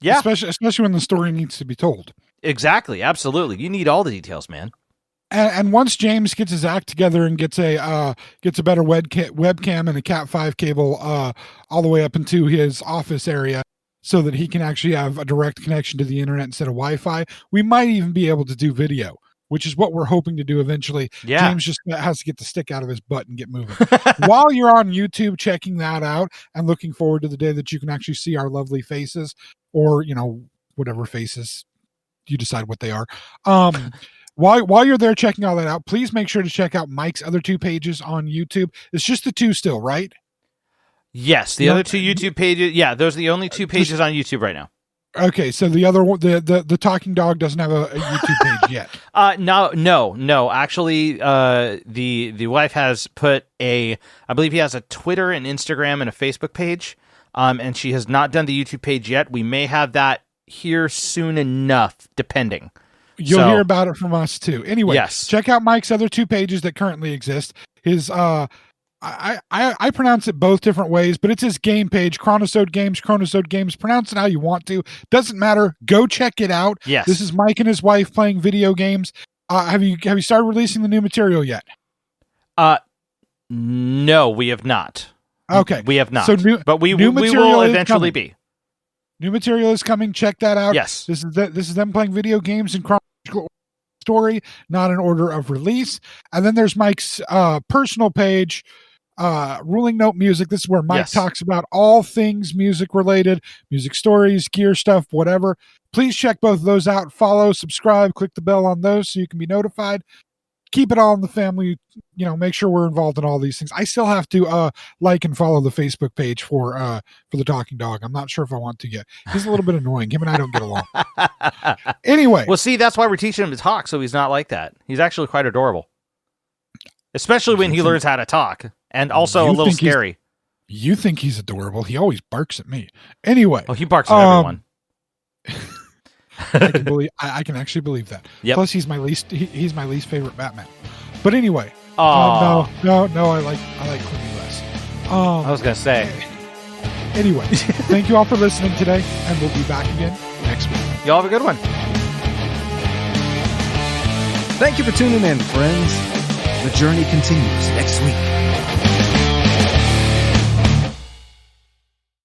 yeah. Especially when the story needs to be told. Exactly. Absolutely. You need all the details, man. And once James gets his act together and gets a better webcam and a Cat5 cable all the way up into his office area, so that he can actually have a direct connection to the internet instead of Wi-Fi, we might even be able to do video, which is what we're hoping to do eventually. Yeah. James just has to get the stick out of his butt and get moving. While you're on YouTube checking that out and looking forward to the day that you can actually see our lovely faces, or whatever faces you decide what they are. While you're there checking all that out, please make sure to check out Mike's other 2 pages on YouTube. It's just the 2 still, right? Yes, the other 2 YouTube pages. Yeah, those are the only 2 pages on YouTube right now. Okay, so the other one, the talking dog doesn't have a YouTube page yet. No. Actually, the wife has put I believe he has a Twitter and Instagram and a Facebook page, and she has not done the YouTube page yet. We may have that here soon enough, depending. You'll hear about it from us too. Anyway, yes. Check out Mike's other 2 pages that currently exist. His I pronounce it both different ways, but it's his game page, Chronosode Games. Pronounce it how you want to. Doesn't matter. Go check it out. Yes. This is Mike and his wife playing video games. Have you started releasing the new material yet? No, we have not. Okay. We have not. So we will eventually be. New material is coming. Check that out. Yes. This is them playing video games in chronological story, not in order of release. And then there's Mike's personal page, Ruling Note Music. This is where Mike talks about all things music related, music stories, gear stuff, whatever. Please check both of those out. Follow, subscribe, click the bell on those so you can be notified. Keep it all in the family. Make sure we're involved in all these things. I still have to like and follow the Facebook page for the talking dog. I'm not sure if I want to yet. He's a little bit annoying. Him and I don't get along. Anyway. Well, see, that's why we're teaching him to talk, so he's not like that. He's actually quite adorable. Especially when he learns how to talk. And also a little scary. You think he's adorable. He always barks at me. Anyway. Oh, he barks at everyone. I can actually believe that. Yep. Plus, he's my least favorite Batman. But anyway, no, I like Clooney less. I was gonna say. Anyway, thank you all for listening today, and we'll be back again next week. Y'all have a good one. Thank you for tuning in, friends. The journey continues next week.